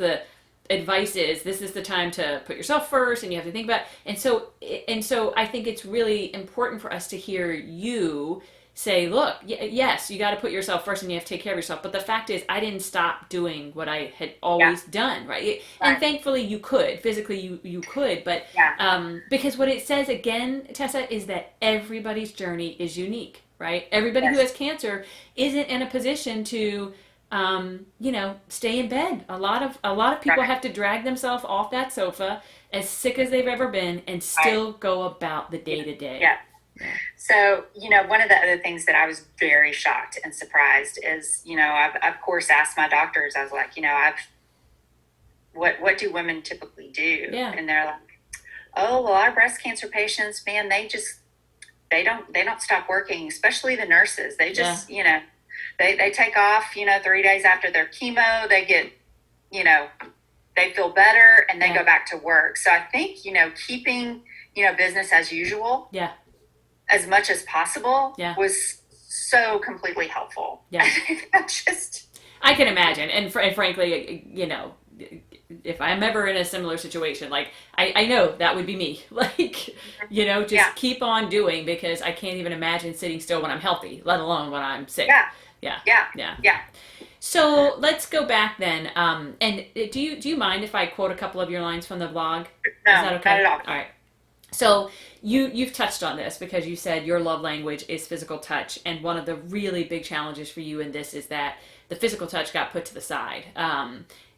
Speaker 1: advice is, this is the time to put yourself first, and you have to think about it. And so I think it's really important for us to hear you say, look, yes, you got to put yourself first and you have to take care of yourself. But the fact is, I didn't stop doing what I had always done, right? And thankfully you could, physically you could, but because what it says again, Tessa, is that everybody's journey is unique, right? Everybody who has cancer isn't in a position to stay in bed. A lot of people have to drag themselves off that sofa, as sick as they've ever been, and still go about the day to day.
Speaker 3: Yeah. So, one of the other things that I was very shocked and surprised is, I've of course asked my doctors. I was like, what do women typically do?
Speaker 1: Yeah.
Speaker 3: And they're like, oh, well, our breast cancer patients, man, they don't stop working, especially the nurses. They just, They take off, 3 days after their chemo. They get, they feel better, and they go back to work. So I think, keeping, business as usual, as much as possible, was so completely helpful.
Speaker 1: Yeah. I can imagine. And frankly, if I'm ever in a similar situation, like, I know that would be me. Like, just keep on doing, because I can't even imagine sitting still when I'm healthy, let alone when I'm sick. Yeah. So let's go back then. And do you mind if I quote a couple of your lines from the blog?
Speaker 3: No,
Speaker 1: is that okay?
Speaker 3: Not at all.
Speaker 1: All right. So you've touched on this, because you said your love language is physical touch, and one of the really big challenges for you in this is that the physical touch got put to the side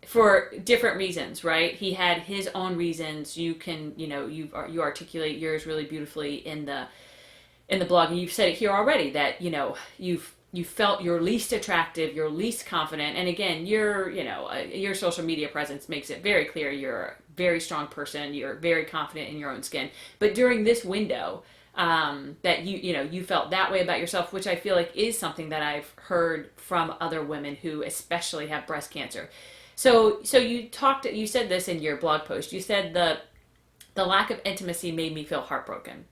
Speaker 1: for different reasons, right? He had his own reasons. You can, you articulate yours really beautifully in the blog, and you've said it here already that you felt your least attractive, your least confident. And again, your social media presence makes it very clear you're a very strong person. You're very confident in your own skin. But during this window, that you felt that way about yourself, which I feel like is something that I've heard from other women who especially have breast cancer. So you said this in your blog post. You said the lack of intimacy made me feel heartbroken.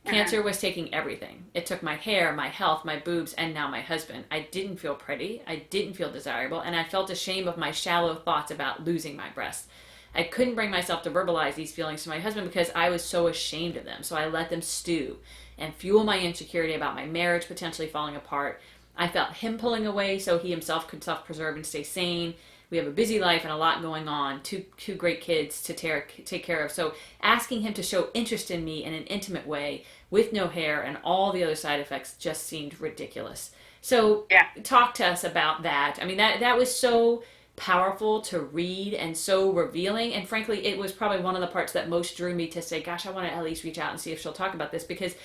Speaker 1: Cancer was taking everything. It took my hair, my health, my boobs, and now my husband. I didn't feel pretty. I didn't feel desirable. And I felt ashamed of my shallow thoughts about losing my breasts. I couldn't bring myself to verbalize these feelings to my husband because I was so ashamed of them. So I let them stew and fuel my insecurity about my marriage potentially falling apart. I felt him pulling away so he himself could self-preserve and stay sane. We have a busy life and a lot going on, two great kids to take care of. So asking him to show interest in me in an intimate way with no hair and all the other side effects just seemed ridiculous. So talk to us about that. I mean, that was so powerful to read and so revealing. And frankly, it was probably one of the parts that most drew me to say, gosh, I want to at least reach out and see if she'll talk about this, because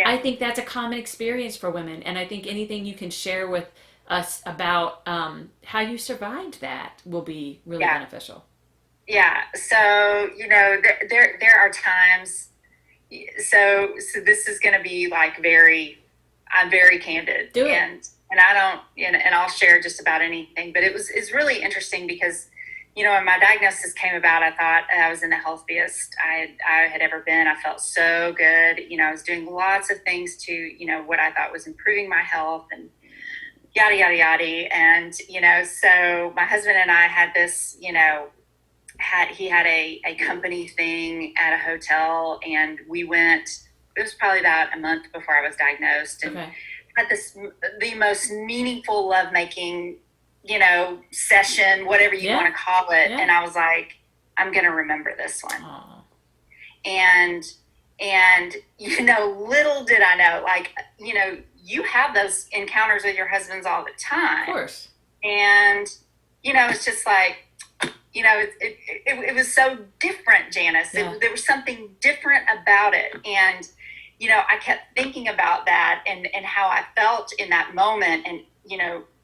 Speaker 1: I think that's a common experience for women. And I think anything you can share with us about how you survived that will be really beneficial.
Speaker 3: Yeah. So, there are times, so this is going to be like I'm very candid,
Speaker 1: Do it.
Speaker 3: and I don't, and I'll share just about anything, but it's really interesting because, when my diagnosis came about, I thought I was in the healthiest I had ever been. I felt so good. I was doing lots of things to, what I thought was improving my health and yada, yada, yada. And, so my husband and I had this, he had a company thing at a hotel, and we went, it was probably about a month before I was diagnosed, and had the most meaningful lovemaking, session, whatever you want to call it. And I was like, I'm going to remember this one.
Speaker 1: Aww.
Speaker 3: And, little did I know, like, you have those encounters with your husbands all the time.
Speaker 1: Of course.
Speaker 3: And, it's just like, it was so different, Janice.
Speaker 1: Yeah.
Speaker 3: There was something different about it. And, I kept thinking about that and how I felt in that moment. And,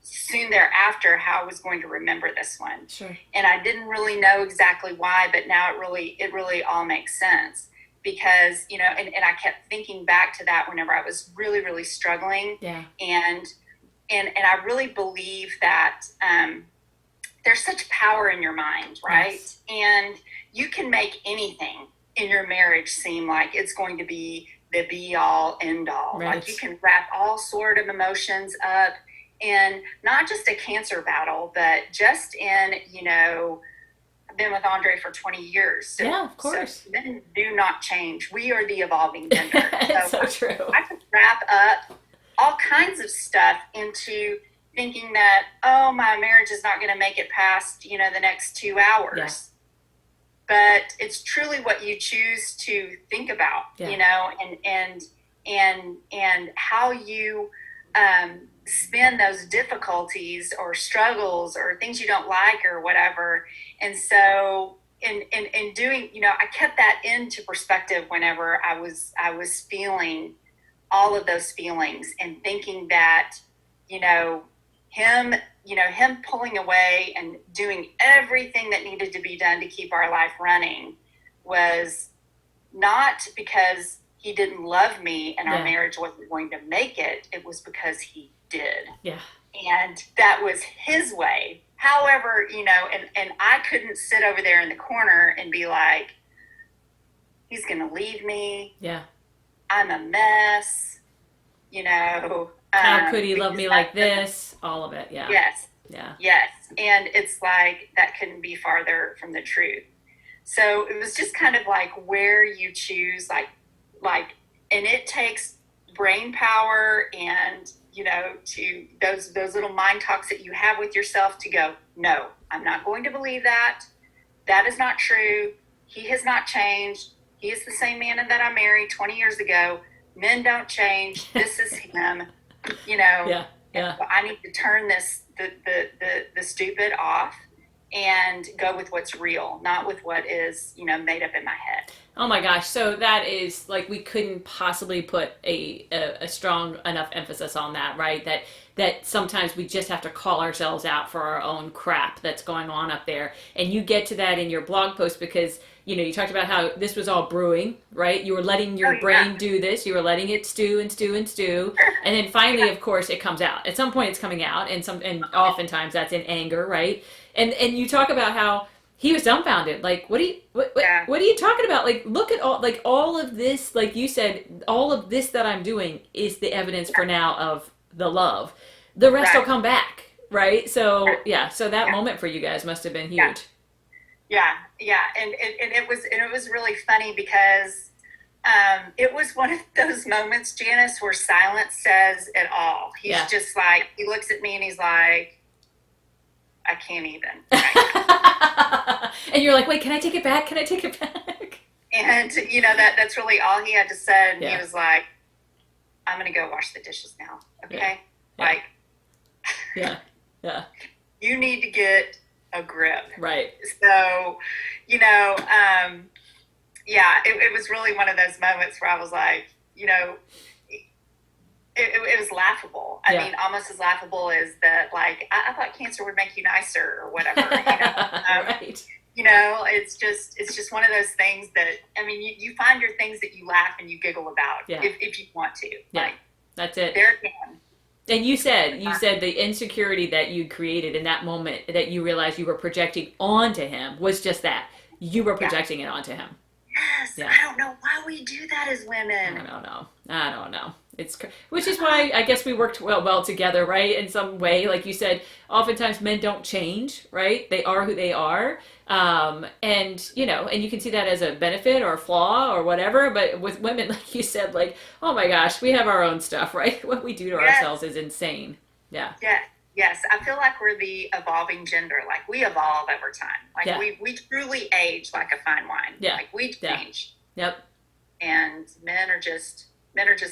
Speaker 3: soon thereafter, how I was going to remember this one.
Speaker 1: Sure.
Speaker 3: And I didn't really know exactly why, but now it really all makes sense. Because, and I kept thinking back to that whenever I was really, really struggling.
Speaker 1: Yeah.
Speaker 3: And I really believe that, there's such power in your mind, right? Yes. And you can make anything in your marriage seem like it's going to be the be all end all.
Speaker 1: Right.
Speaker 3: Like you can wrap all sort of emotions up in not just a cancer battle, but just in, I've been with Andre for 20 years. So,
Speaker 1: yeah, of course.
Speaker 3: So men do not change. We are the evolving gender.
Speaker 1: So true.
Speaker 3: I can wrap up all kinds of stuff into thinking that, oh, my marriage is not going to make it past, the next 2 hours. Yeah. But it's truly what you choose to think about, and how you spend those difficulties or struggles or things you don't like or whatever. And so in doing, I kept that into perspective whenever I was feeling all of those feelings and thinking that, him pulling away and doing everything that needed to be done to keep our life running was not because he didn't love me and our marriage wasn't going to make it. It was because he did.
Speaker 1: Yeah.
Speaker 3: And that was his way. However, and I couldn't sit over there in the corner and be like, he's going to leave me.
Speaker 1: Yeah.
Speaker 3: I'm a mess.
Speaker 1: How could he love me like this? All of it. Yeah.
Speaker 3: Yes.
Speaker 1: Yeah.
Speaker 3: Yes. And it's like, that couldn't be farther from the truth. So it was just kind of like where you choose, and it takes brain power and, to those little mind talks that you have with yourself to go, no, I'm not going to believe that. That is not true. He has not changed. He is the same man that I married 20 years ago. Men don't change. This is him.
Speaker 1: Yeah.
Speaker 3: So I need to turn the stupid off and go with what's real, not with what is, made up in my head.
Speaker 1: Oh my gosh. So that is like, we couldn't possibly put a strong enough emphasis on that, right? That sometimes we just have to call ourselves out for our own crap that's going on up there. And you get to that in your blog post because, you talked about how this was all brewing, right? You were letting your brain do this. You were letting it stew and stew and stew. And then finally, of course, it comes out. At some point it's coming out, and oftentimes that's in anger, right? And you talk about how he was dumbfounded. Like, what are you talking about? Like, look at all of this, like you said, all of this that I'm doing is the evidence for now of the love. The rest will come back, right? So so that moment for you guys must have been huge.
Speaker 3: Yeah. And it was really funny because it was one of those moments, Janice, where silence says it all. He's just like, he looks at me and he's like, I can't even.
Speaker 1: And you're like, wait, can I take it back? Can I take it back?
Speaker 3: And, that's really all he had to say. And he was like, I'm going to go wash the dishes now. Okay?
Speaker 1: Yeah.
Speaker 3: You need to get a grip.
Speaker 1: Right.
Speaker 3: So, it was really one of those moments where I was like, it was laughable. I mean, almost as laughable as that, like, I thought cancer would make you nicer or whatever,
Speaker 1: Right.
Speaker 3: it's just one of those things that, I mean, you find your things that you laugh and you giggle about,
Speaker 1: Yeah.
Speaker 3: if you want to.
Speaker 1: Yeah.
Speaker 3: Like,
Speaker 1: That's it.
Speaker 3: there again.
Speaker 1: And you said the insecurity that you created in that moment that you realized you were projecting onto him was just that. You were projecting it onto him.
Speaker 3: Yes.
Speaker 1: Yeah.
Speaker 3: I don't know why we do that as women.
Speaker 1: I don't know. Which is why I guess we worked well together, right? In some way, like you said, oftentimes men don't change, right? They are who they are. And you can see that as a benefit or a flaw or whatever. But with women, like you said, like, oh my gosh, we have our own stuff, right? What we do to ourselves is insane. Yeah.
Speaker 3: Yeah. Yes. I feel like we're the evolving gender. Like, we evolve over time. Like, we truly age like a fine wine.
Speaker 1: Yeah.
Speaker 3: Like, we change.
Speaker 1: Yep.
Speaker 3: And men are just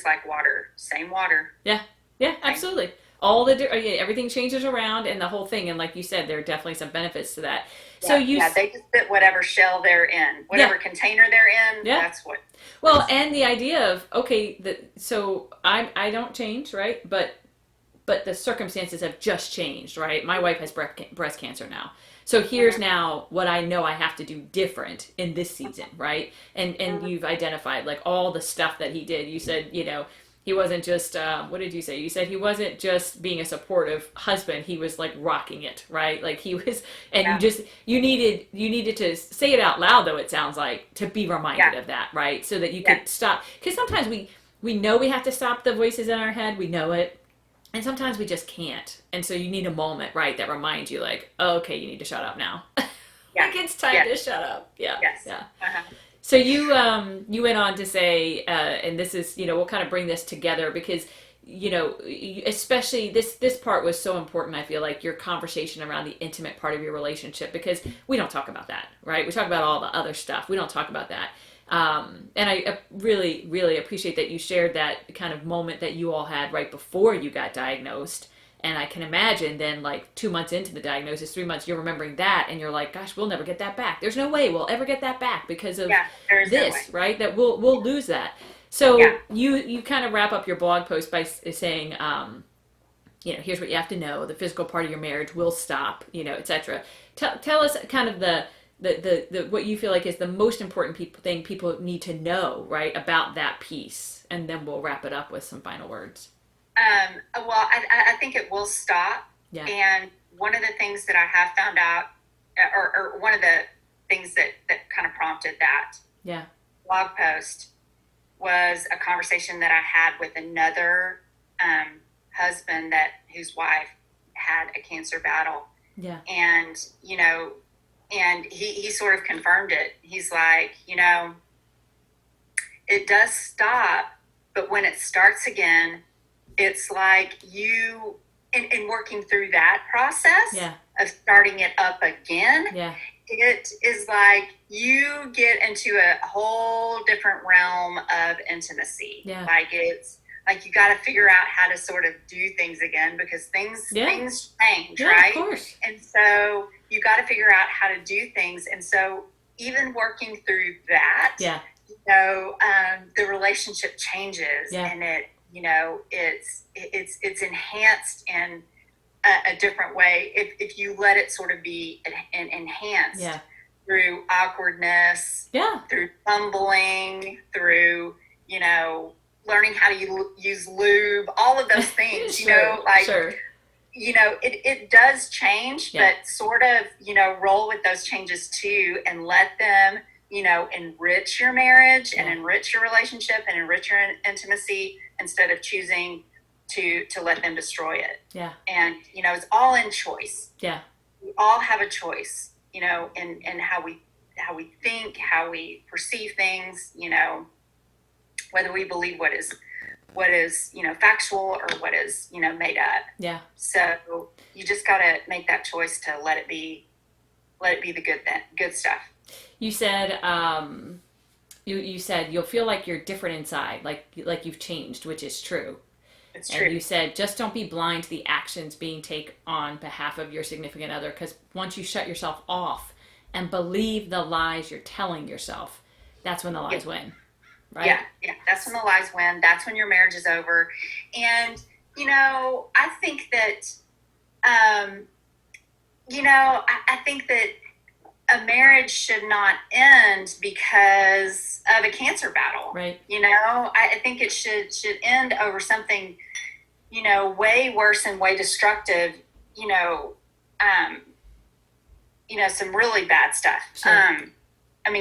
Speaker 3: like water. Same water.
Speaker 1: Yeah. Yeah, absolutely. Everything changes around and the whole thing. And like you said, there are definitely some benefits to that. So
Speaker 3: they just fit whatever shell they're in, whatever container they're in. Yeah. That's what.
Speaker 1: Well, and the idea of, so I don't change, right? But the circumstances have just changed, right? My wife has breast cancer now. So here's now what I know I have to do different in this season, right? And you've identified like all the stuff that he did. You said, he wasn't just, what did you say? You said he wasn't just being a supportive husband. He was like rocking it, right? Like he was, and you needed to say it out loud, though, it sounds like, to be reminded of that, right? So that you could stop. Because sometimes we know we have to stop the voices in our head. We know it. And sometimes we just can't. And so you need a moment, right, that reminds you like, oh, okay, you need to shut up now. Like it's time to shut up. Yeah.
Speaker 3: Yes.
Speaker 1: Yeah.
Speaker 3: Uh-huh.
Speaker 1: So you went on to say, and this is, we'll kind of bring this together because, especially this part was so important, I feel like, your conversation around the intimate part of your relationship, because we don't talk about that, right? We talk about all the other stuff. We don't talk about that. And I really, really appreciate that you shared that kind of moment that you all had right before you got diagnosed. And I can imagine then, like 2 months into the diagnosis, 3 months, you're remembering that and you're like, gosh, we'll never get that back. There's no way we'll ever get that back because of this, right? That we'll lose that. So you kind of wrap up your blog post by saying, here's what you have to know. The physical part of your marriage will stop, etc. Tell us kind of the what you feel like is the most important thing people need to know, right, about that piece, and then we'll wrap it up with some final words.
Speaker 3: Well, I think it will stop.
Speaker 1: Yeah.
Speaker 3: And one of the things that I have found out, or one of the things that kind of prompted that blog post was a conversation that I had with another husband whose wife had a cancer battle.
Speaker 1: Yeah.
Speaker 3: And, and he sort of confirmed it. He's like, it does stop, but when it starts again, it's like you, in working through that process of starting it up again, it is like you get into a whole different realm of intimacy.
Speaker 1: Yeah.
Speaker 3: Like it's like you got to figure out how to sort of do things again because things change, right?
Speaker 1: Of course.
Speaker 3: And so you got to figure out how to do things. And so even working through that, the relationship changes and it's enhanced in a different way if you let it sort of be enhanced through awkwardness, through fumbling, through learning how to use lube, all of those things.
Speaker 1: Sure.
Speaker 3: It does change, but sort of roll with those changes too, and let them enrich your marriage and enrich your relationship and enrich your intimacy instead of choosing to let them destroy it.
Speaker 1: Yeah.
Speaker 3: And, it's all in choice.
Speaker 1: Yeah.
Speaker 3: We all have a choice, in how we think, how we perceive things, whether we believe what is factual or what is, made up.
Speaker 1: Yeah.
Speaker 3: So you just got to make that choice to let it be the good stuff.
Speaker 1: You said, you said you'll feel like you're different inside, like you've changed, which is true.
Speaker 3: It's true.
Speaker 1: And you said, just don't be blind to the actions being taken on behalf of your significant other, because once you shut yourself off and believe the lies you're telling yourself, that's when the lies win, right?
Speaker 3: Yeah, that's when the lies win. That's when your marriage is over. And, I think that, I think that a marriage should not end because of a cancer battle.
Speaker 1: Right.
Speaker 3: I think it should end over something, way worse and way destructive, some really bad stuff.
Speaker 1: Sure.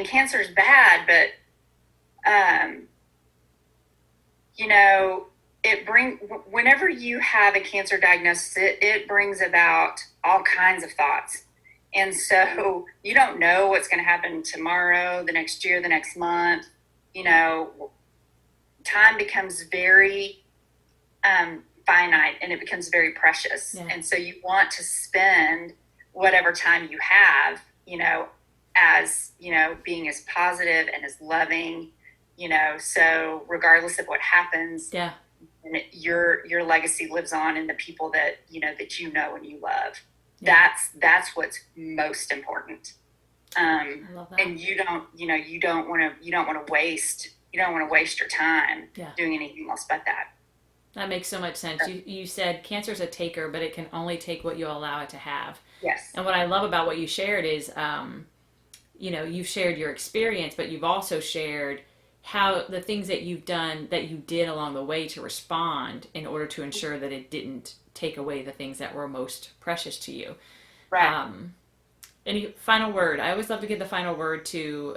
Speaker 3: Cancer is bad, but, whenever you have a cancer diagnosis, it brings about all kinds of thoughts. And so you don't know what's going to happen tomorrow, the next year, the next month. Time becomes very finite, and it becomes very precious.
Speaker 1: Yeah.
Speaker 3: And so you want to spend whatever time you have, as, being as positive and as loving, so regardless of what happens,
Speaker 1: yeah,
Speaker 3: your legacy lives on in the people that you know and you love. Yeah. That's what's most important.
Speaker 1: I love that.
Speaker 3: And you don't want to waste your time doing anything else but that.
Speaker 1: That makes so much sense. You said cancer's a taker, but it can only take what you allow it to have.
Speaker 3: Yes.
Speaker 1: And what I love about what you shared is, you've shared your experience, but you've also shared how the things that you've done, that you did along the way to respond in order to ensure that it didn't take away the things that were most precious to you.
Speaker 3: Right.
Speaker 1: Any final word? I always love to give the final word to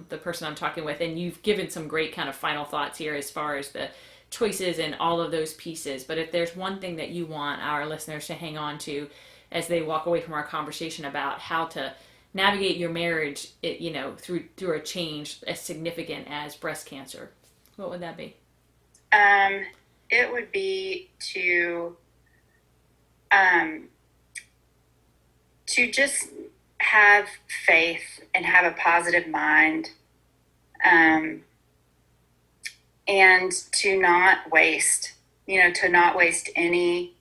Speaker 1: the person I'm talking with, and you've given some great kind of final thoughts here as far as the choices and all of those pieces. But if there's one thing that you want our listeners to hang on to as they walk away from our conversation about how to navigate your marriage, through a change as significant as breast cancer, what would that be?
Speaker 3: It would be to just have faith and have a positive mind, and to not waste any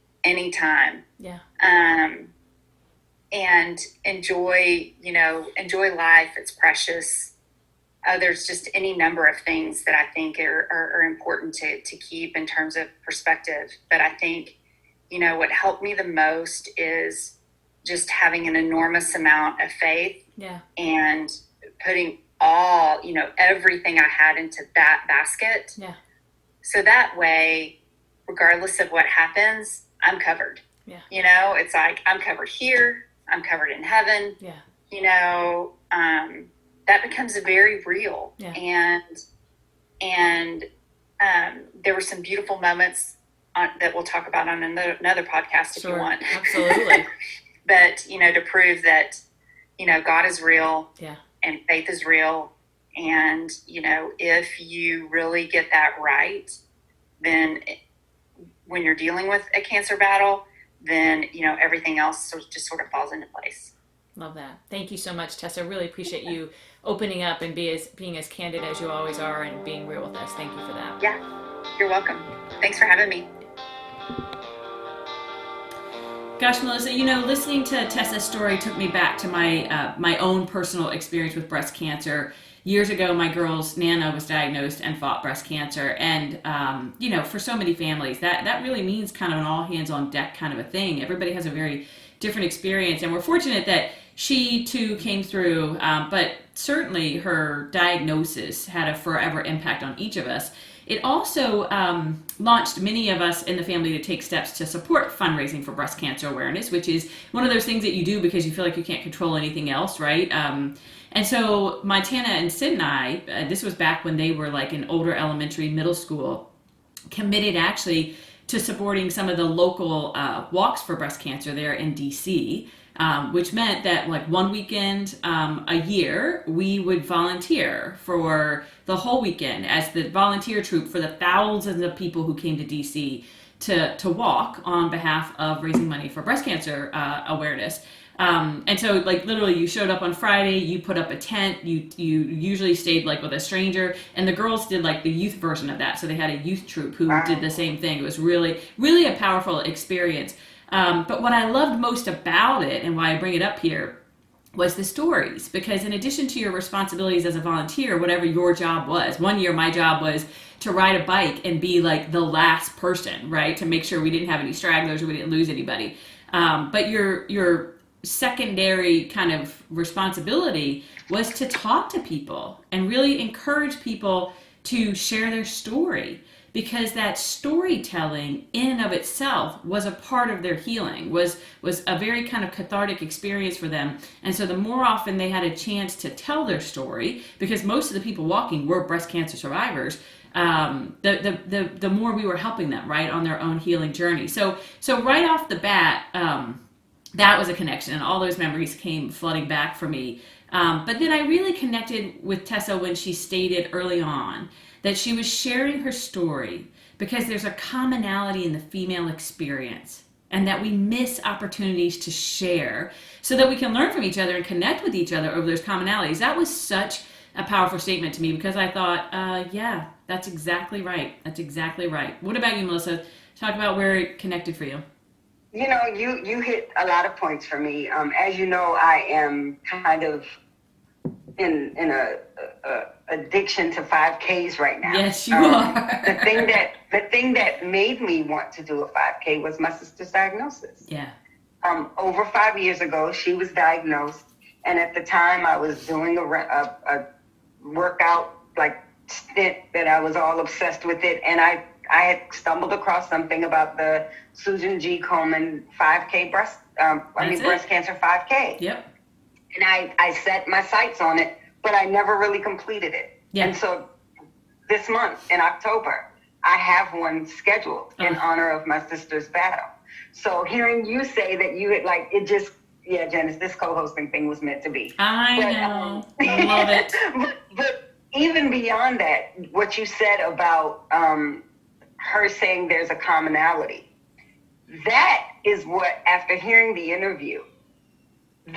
Speaker 3: time.
Speaker 1: Yeah.
Speaker 3: And enjoy life. It's precious. There's just any number of things that I think are important to keep in terms of perspective. But I think, what helped me the most is just having an enormous amount of faith.
Speaker 1: Yeah.
Speaker 3: And putting all, everything I had into that basket.
Speaker 1: Yeah. So
Speaker 3: that way, regardless of what happens, I'm covered.
Speaker 1: Yeah.
Speaker 3: It's like I'm covered here. I'm covered in heaven.
Speaker 1: Yeah.
Speaker 3: That becomes very real.
Speaker 1: Yeah.
Speaker 3: And there were some beautiful moments that we'll talk about on another podcast if you want.
Speaker 1: Absolutely.
Speaker 3: But, to prove that, God is real.
Speaker 1: Yeah.
Speaker 3: And faith is real. And, if you really get that right, then when you're dealing with a cancer battle, then, everything else just sort of falls into place.
Speaker 1: Love that. Thank you so much, Tessa. Really appreciate you opening up and being as candid as you always are and being real with us. Thank you for that.
Speaker 3: Yeah, you're welcome. Thanks for having me.
Speaker 1: Gosh, Melissa, listening to Tessa's story took me back to my own personal experience with breast cancer. Years ago, my girl's Nana was diagnosed and fought breast cancer. And, for so many families, that really means kind of an all hands on deck kind of a thing. Everybody has a very different experience. And we're fortunate that she too came through. But certainly her diagnosis had a forever impact on each of us. It also launched many of us in the family to take steps to support fundraising for breast cancer awareness, which is one of those things that you do because you feel like you can't control anything else, right? And so my Tana and Sid and I, this was back when they were like in older elementary, middle school, committed actually to supporting some of the local walks for breast cancer there in DC, which meant that like one weekend a year, we would volunteer for the whole weekend as the volunteer troop for the thousands of people who came to DC to walk on behalf of raising money for breast cancer awareness. And so like literally you showed up on Friday, you put up a tent, you usually stayed like with a stranger, and the girls did like the youth version of that. So they had a youth troop who did the same thing. It was really, really a powerful experience. But what I loved most about it and why I bring it up here was the stories, because in addition to your responsibilities as a volunteer, whatever your job was, one year my job was to ride a bike and be like the last person, right? To make sure we didn't have any stragglers or we didn't lose anybody. But your secondary kind of responsibility was to talk to people and really encourage people to share their story, because that storytelling in and of itself was a part of their healing, was a very kind of cathartic experience for them. And so the more often they had a chance to tell their story, because most of the people walking were breast cancer survivors, the more we were helping them, right, on their own healing journey. So right off the bat, that was a connection, and all those memories came flooding back for me. But then I really connected with Tessa when she stated early on that she was sharing her story because there's a commonality in the female experience, and that we miss opportunities to share so that we can learn from each other and connect with each other over those commonalities. That was such a powerful statement to me, because I thought, yeah, that's exactly right. That's exactly right. What about you, Melissa? Talk about where it connected for you.
Speaker 2: You know, you hit a lot of points for me. As you know, I am kind of in a addiction to 5Ks right now.
Speaker 1: Yes, you are.
Speaker 2: The thing that made me want to do a 5K was my sister's diagnosis.
Speaker 1: Yeah.
Speaker 2: Over 5 years ago, she was diagnosed, and at the time, I was doing a workout like stint that I was all obsessed with it, and I had stumbled across something about the Susan G. Komen 5K breast cancer 5K.
Speaker 1: Yep.
Speaker 2: And I set my sights on it, but I never really completed it.
Speaker 1: Yeah.
Speaker 2: And so this month in October, I have one scheduled in honor of my sister's battle. So hearing you say that you had Janice, this co-hosting thing was meant to be.
Speaker 1: I know. I love it.
Speaker 2: But even beyond that, what you said about her saying there's a commonality, that is what, after hearing the interview,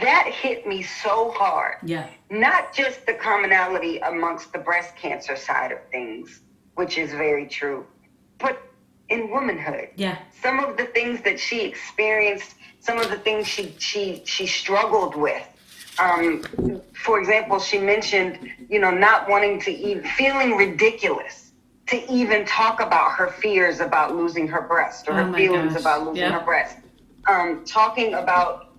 Speaker 2: that hit me so hard.
Speaker 1: Yeah.
Speaker 2: Not just the commonality amongst the breast cancer side of things, which is very true, but in womanhood.
Speaker 1: Yeah.
Speaker 2: Some of the things that she experienced, some of the things she struggled with. For example, she mentioned, not wanting to even, feeling ridiculous to even talk about her fears about losing her breast, or her feelings about losing her breast. Talking about,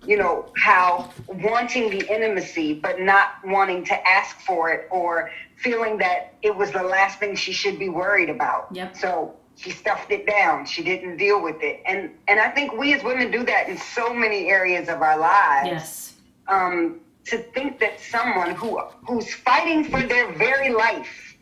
Speaker 2: how wanting the intimacy, but not wanting to ask for it, or feeling that it was the last thing she should be worried about.
Speaker 1: Yep.
Speaker 2: So she stuffed it down. She didn't deal with it. And I think we as women do that in so many areas of our lives.
Speaker 1: Yes.
Speaker 2: To think that someone who's fighting for their very life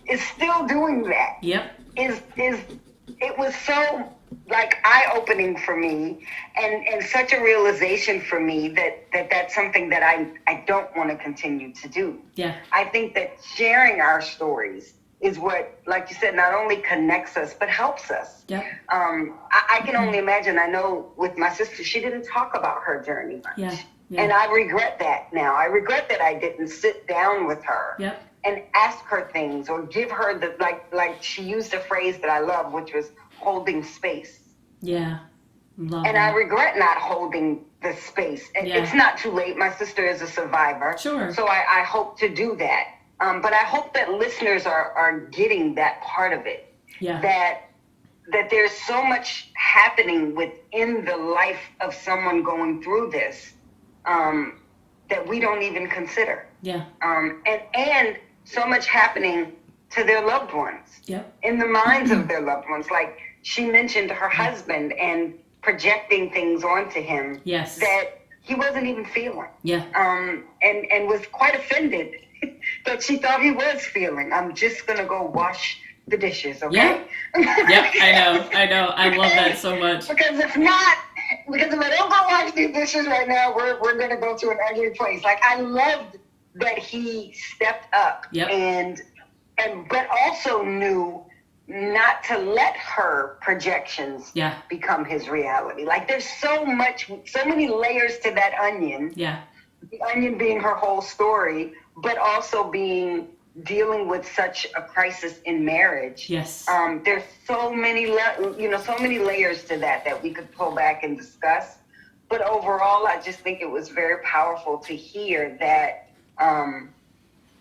Speaker 2: is still doing that.
Speaker 1: Yep.
Speaker 2: It was so eye-opening for me, and such a realization for me that's something that I don't want to continue to do.
Speaker 1: Yeah.
Speaker 2: I think that sharing our stories is what, like you said, not only connects us, but helps us.
Speaker 1: Yep.
Speaker 2: I can only imagine, I know with my sister, she didn't talk about her journey much.
Speaker 1: Yeah.
Speaker 2: And I regret that now. I regret that I didn't sit down with her.
Speaker 1: Yep.
Speaker 2: And ask her things, or give her the, like she used a phrase that I love, which was holding space.
Speaker 1: Yeah. Love
Speaker 2: and
Speaker 1: that.
Speaker 2: I regret not holding the space.
Speaker 1: Yeah.
Speaker 2: It's not too late. My sister is a survivor.
Speaker 1: Sure.
Speaker 2: So I hope to do that. But I hope that listeners are getting that part of it.
Speaker 1: Yeah.
Speaker 2: That there's so much happening within the life of someone going through this that we don't even consider.
Speaker 1: Yeah.
Speaker 2: And so much happening to their loved ones.
Speaker 1: Yep.
Speaker 2: In the minds of their loved ones. Like she mentioned her husband and projecting things onto him.
Speaker 1: Yes.
Speaker 2: That he wasn't even feeling.
Speaker 1: Yeah.
Speaker 2: And was quite offended that she thought he was feeling. I'm just going to go wash the dishes, okay?
Speaker 1: Yeah. Yep, I know. I love that so much.
Speaker 2: Because if I don't go wash these dishes right now, we're going to go to an ugly place. Like, I loved that he stepped up.
Speaker 1: Yep.
Speaker 2: But also knew not to let her projections become his reality. Like, there's so many layers to that onion.
Speaker 1: Yeah.
Speaker 2: The onion being her whole story, but also dealing with such a crisis in marriage.
Speaker 1: Yes.
Speaker 2: There's so many layers to that we could pull back and discuss. But overall, I just think it was very powerful to hear that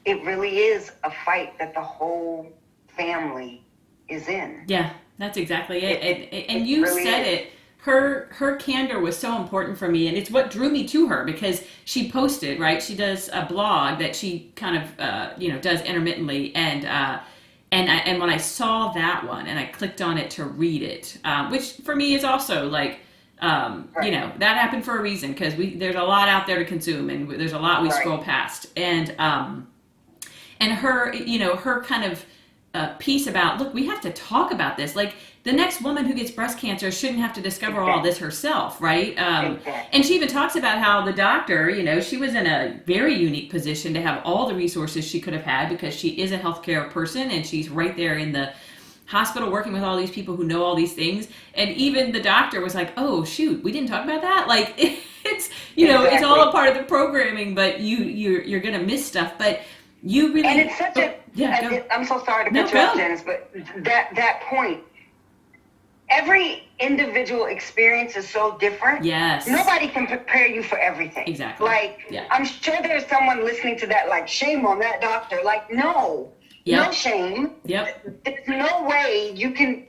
Speaker 2: it really is a fight that the whole family is in.
Speaker 1: Yeah, that's exactly it. And you really said it. her candor was so important for me, and it's what drew me to her, because she posted, right? She does a blog that she kind of does intermittently, and when I saw that one and I clicked on it to read it, which for me is also like, that happened for a reason, because there's a lot out there to consume, and there's a lot we scroll past, and her, her kind of piece about, look, we have to talk about this. Like, the next woman who gets breast cancer shouldn't have to discover all this herself, right? And she even talks about how the doctor, she was in a very unique position to have all the resources she could have had, because she is a healthcare person and she's right there in the hospital working with all these people who know all these things. And even the doctor was like, oh shoot, we didn't talk about that. Like, it's it's all a part of the programming, but you're gonna miss stuff. But you really,
Speaker 2: and it's such I'm so sorry to cut you off, Janice, but that point, every individual experience is so different.
Speaker 1: Yes.
Speaker 2: Nobody can prepare you for everything.
Speaker 1: Exactly.
Speaker 2: Like, I'm sure there's someone listening to that, like, shame on that doctor. Like, no shame.
Speaker 1: Yep.
Speaker 2: There's no way you can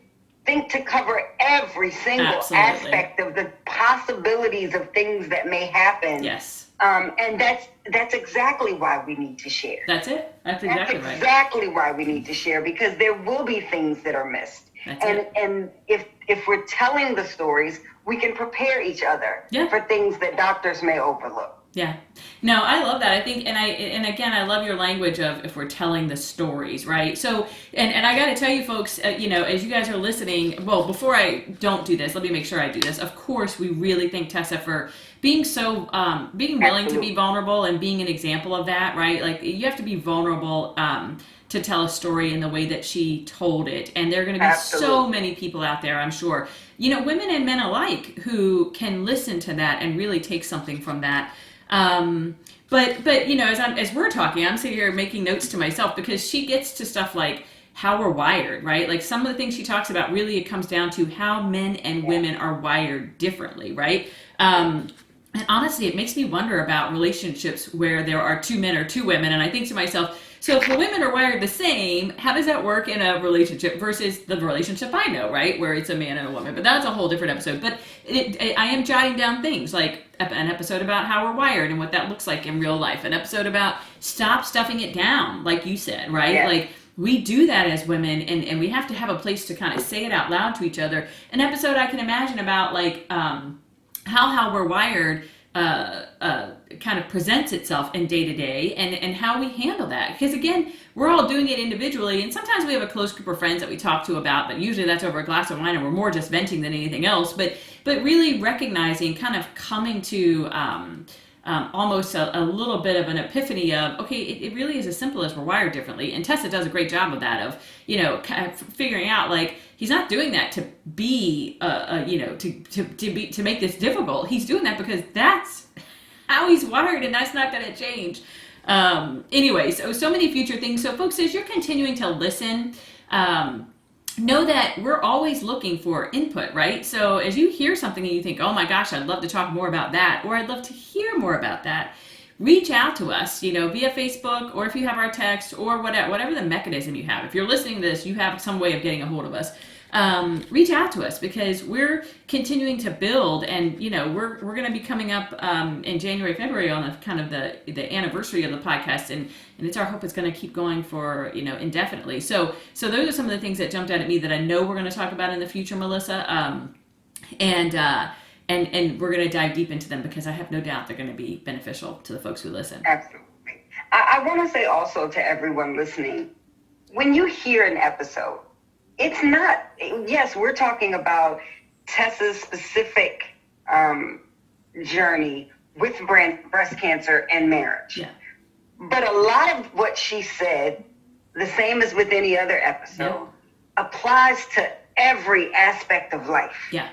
Speaker 2: think to cover every single aspect of the possibilities of things that may happen.
Speaker 1: Yes.
Speaker 2: And that's exactly why we need to share.
Speaker 1: That's it. That's exactly right.
Speaker 2: That's exactly why we need to share, because there will be things that are missed. And if we're telling the stories, we can prepare each other for things that doctors may overlook.
Speaker 1: Yeah. No, I love that. I think, and again, I love your language of, if we're telling the stories, right? So, and I got to tell you folks, as you guys are listening, well, before I don't do this, let me make sure I do this. Of course, we really thank Tessa for being so, being willing to be vulnerable and being an example of that, right? Like, you have to be vulnerable, to tell a story in the way that she told it. And there are going to be so many people out there, I'm sure, women and men alike, who can listen to that and really take something from that. But as we're talking, I'm sitting here making notes to myself, because she gets to stuff like how we're wired, right? Like, some of the things she talks about, really it comes down to how men and women are wired differently, right? And honestly, it makes me wonder about relationships where there are two men or two women. And I think to myself, so if the women are wired the same, how does that work in a relationship versus the relationship I know, right? Where it's a man and a woman. But that's a whole different episode. But I am jotting down things like an episode about how we're wired and what that looks like in real life. An episode about stop stuffing it down, like you said, right? Yeah. Like, we do that as women, and we have to have a place to kind of say it out loud to each other. An episode I can imagine about, like, how we're wired kind of presents itself in day to day, and how we handle that. Because again, we're all doing it individually, and sometimes we have a close group of friends that we talk to about, but usually that's over a glass of wine, and we're more just venting than anything else. But really recognizing, kind of coming to almost a little bit of an epiphany of, okay, it really is as simple as we're wired differently. And Tessa does a great job of that, of, kind of figuring out, like, he's not doing that to be, to make this difficult. He's doing that because that's how he's wired, and that's not going to change. Anyway, so many future things. So folks, as you're continuing to listen, know that we're always looking for input, right? So as you hear something and you think, oh my gosh, I'd love to talk more about that, or I'd love to hear more about that, reach out to us, via Facebook, or if you have our text, or whatever the mechanism you have. If you're listening to this, you have some way of getting a hold of us. Reach out to us, because we're continuing to build, and we're going to be coming up in January, February on the kind of the anniversary of the podcast, and it's our hope it's going to keep going for indefinitely. So those are some of the things that jumped out at me that I know we're going to talk about in the future, Melissa, and we're going to dive deep into them, because I have no doubt they're going to be beneficial to the folks who listen.
Speaker 2: Absolutely. I want to say also to everyone listening, when you hear an episode, it's not, yes, we're talking about Tessa's specific journey with breast cancer and marriage.
Speaker 1: Yeah.
Speaker 2: But a lot of what she said, the same as with any other episode, applies to every aspect of life.
Speaker 1: Yeah.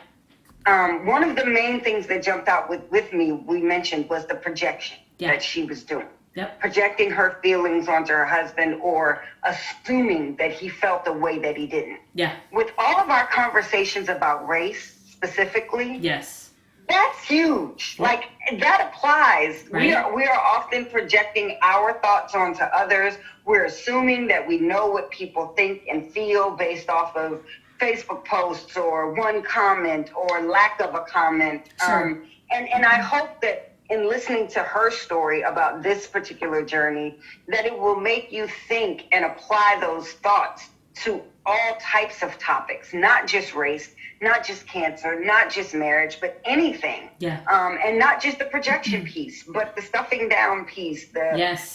Speaker 2: One of the main things that jumped out with me, we mentioned, was the projection that she was doing.
Speaker 1: Yep.
Speaker 2: Projecting her feelings onto her husband, or assuming that he felt the way that he didn't.
Speaker 1: Yeah.
Speaker 2: With all of our conversations about race specifically,
Speaker 1: yes,
Speaker 2: that's huge. Like, that applies.
Speaker 1: Right.
Speaker 2: We are often projecting our thoughts onto others. We're assuming that we know what people think and feel based off of Facebook posts or one comment or lack of a comment.
Speaker 1: Sure.
Speaker 2: And I hope that in listening to her story about this particular journey, that it will make you think and apply those thoughts to all types of topics, not just race, not just cancer, not just marriage, but anything.
Speaker 1: Yeah.
Speaker 2: And not just the projection piece, but the stuffing down piece, the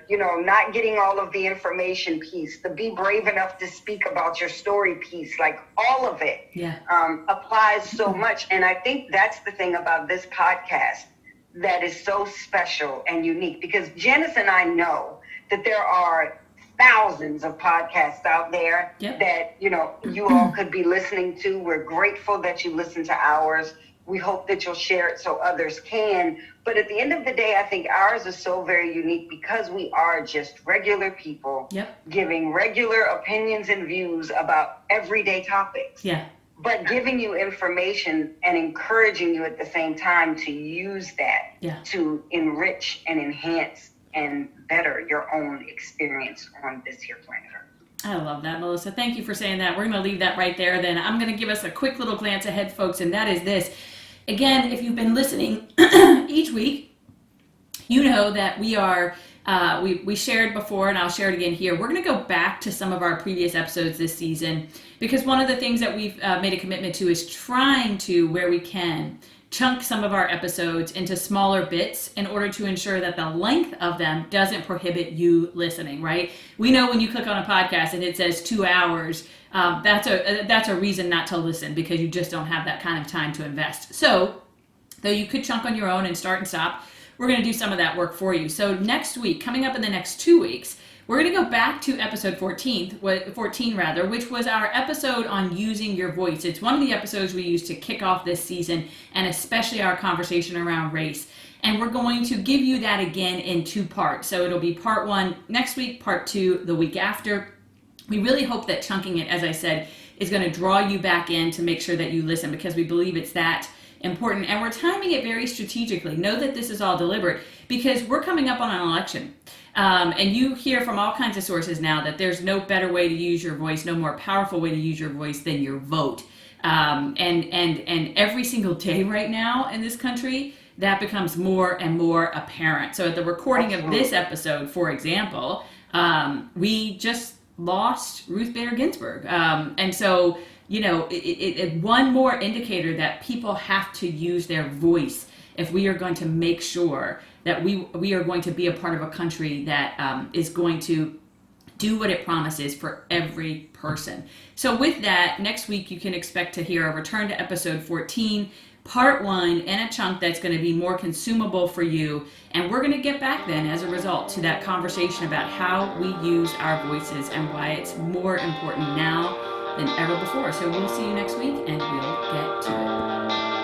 Speaker 2: not getting all of the information piece, the be brave enough to speak about your story piece, like all of it applies so much. And I think that's the thing about this podcast that is so special and unique, because Janice and I know that there are thousands of podcasts out there that, you all could be listening to. We're grateful that you listen to ours. We hope that you'll share it so others can. But at the end of the day, I think ours is so very unique because we are just regular people giving regular opinions and views about everyday topics. But giving you information and encouraging you at the same time to use that to enrich and enhance and better your own experience on this here planet Earth.
Speaker 1: I love that, Melissa. Thank you for saying that. We're going to leave that right there. Then I'm going to give us a quick little glance ahead, folks, and that is this. Again, if you've been listening each week, you know that we are, we shared before, and I'll share it again here. We're going to go back to some of our previous episodes this season, because one of the things that we've made a commitment to is trying to, where we can, chunk some of our episodes into smaller bits in order to ensure that the length of them doesn't prohibit you listening, right? We know when you click on a podcast and it says 2 hours, that's a reason not to listen, because you just don't have that kind of time to invest. So, though you could chunk on your own and start and stop, we're going to do some of that work for you. So next week, coming up in the next 2 weeks, we're going to go back to episode 14, which was our episode on using your voice. It's one of the episodes we used to kick off this season, and especially our conversation around race. And we're going to give you that again in 2 parts. So it'll be part 1 next week, part 2 the week after. We really hope that chunking it, as I said, is going to draw you back in to make sure that you listen, because we believe it's that important. And we're timing it very strategically. Know that this is all deliberate, because we're coming up on an election. And you hear from all kinds of sources now that there's no better way to use your voice, no more powerful way to use your voice than your vote. And every single day right now in this country, that becomes more and more apparent. So at the recording of this episode, for example, we just lost Ruth Bader Ginsburg. And so, it one more indicator that people have to use their voice if we are going to make sure that we are going to be a part of a country that is going to do what it promises for every person. So with that, next week you can expect to hear a return to episode 14, part 1, and a chunk that's going to be more consumable for you. And we're going to get back then, as a result, to that conversation about how we use our voices and why it's more important now than ever before. So we'll see you next week, and we'll get to it.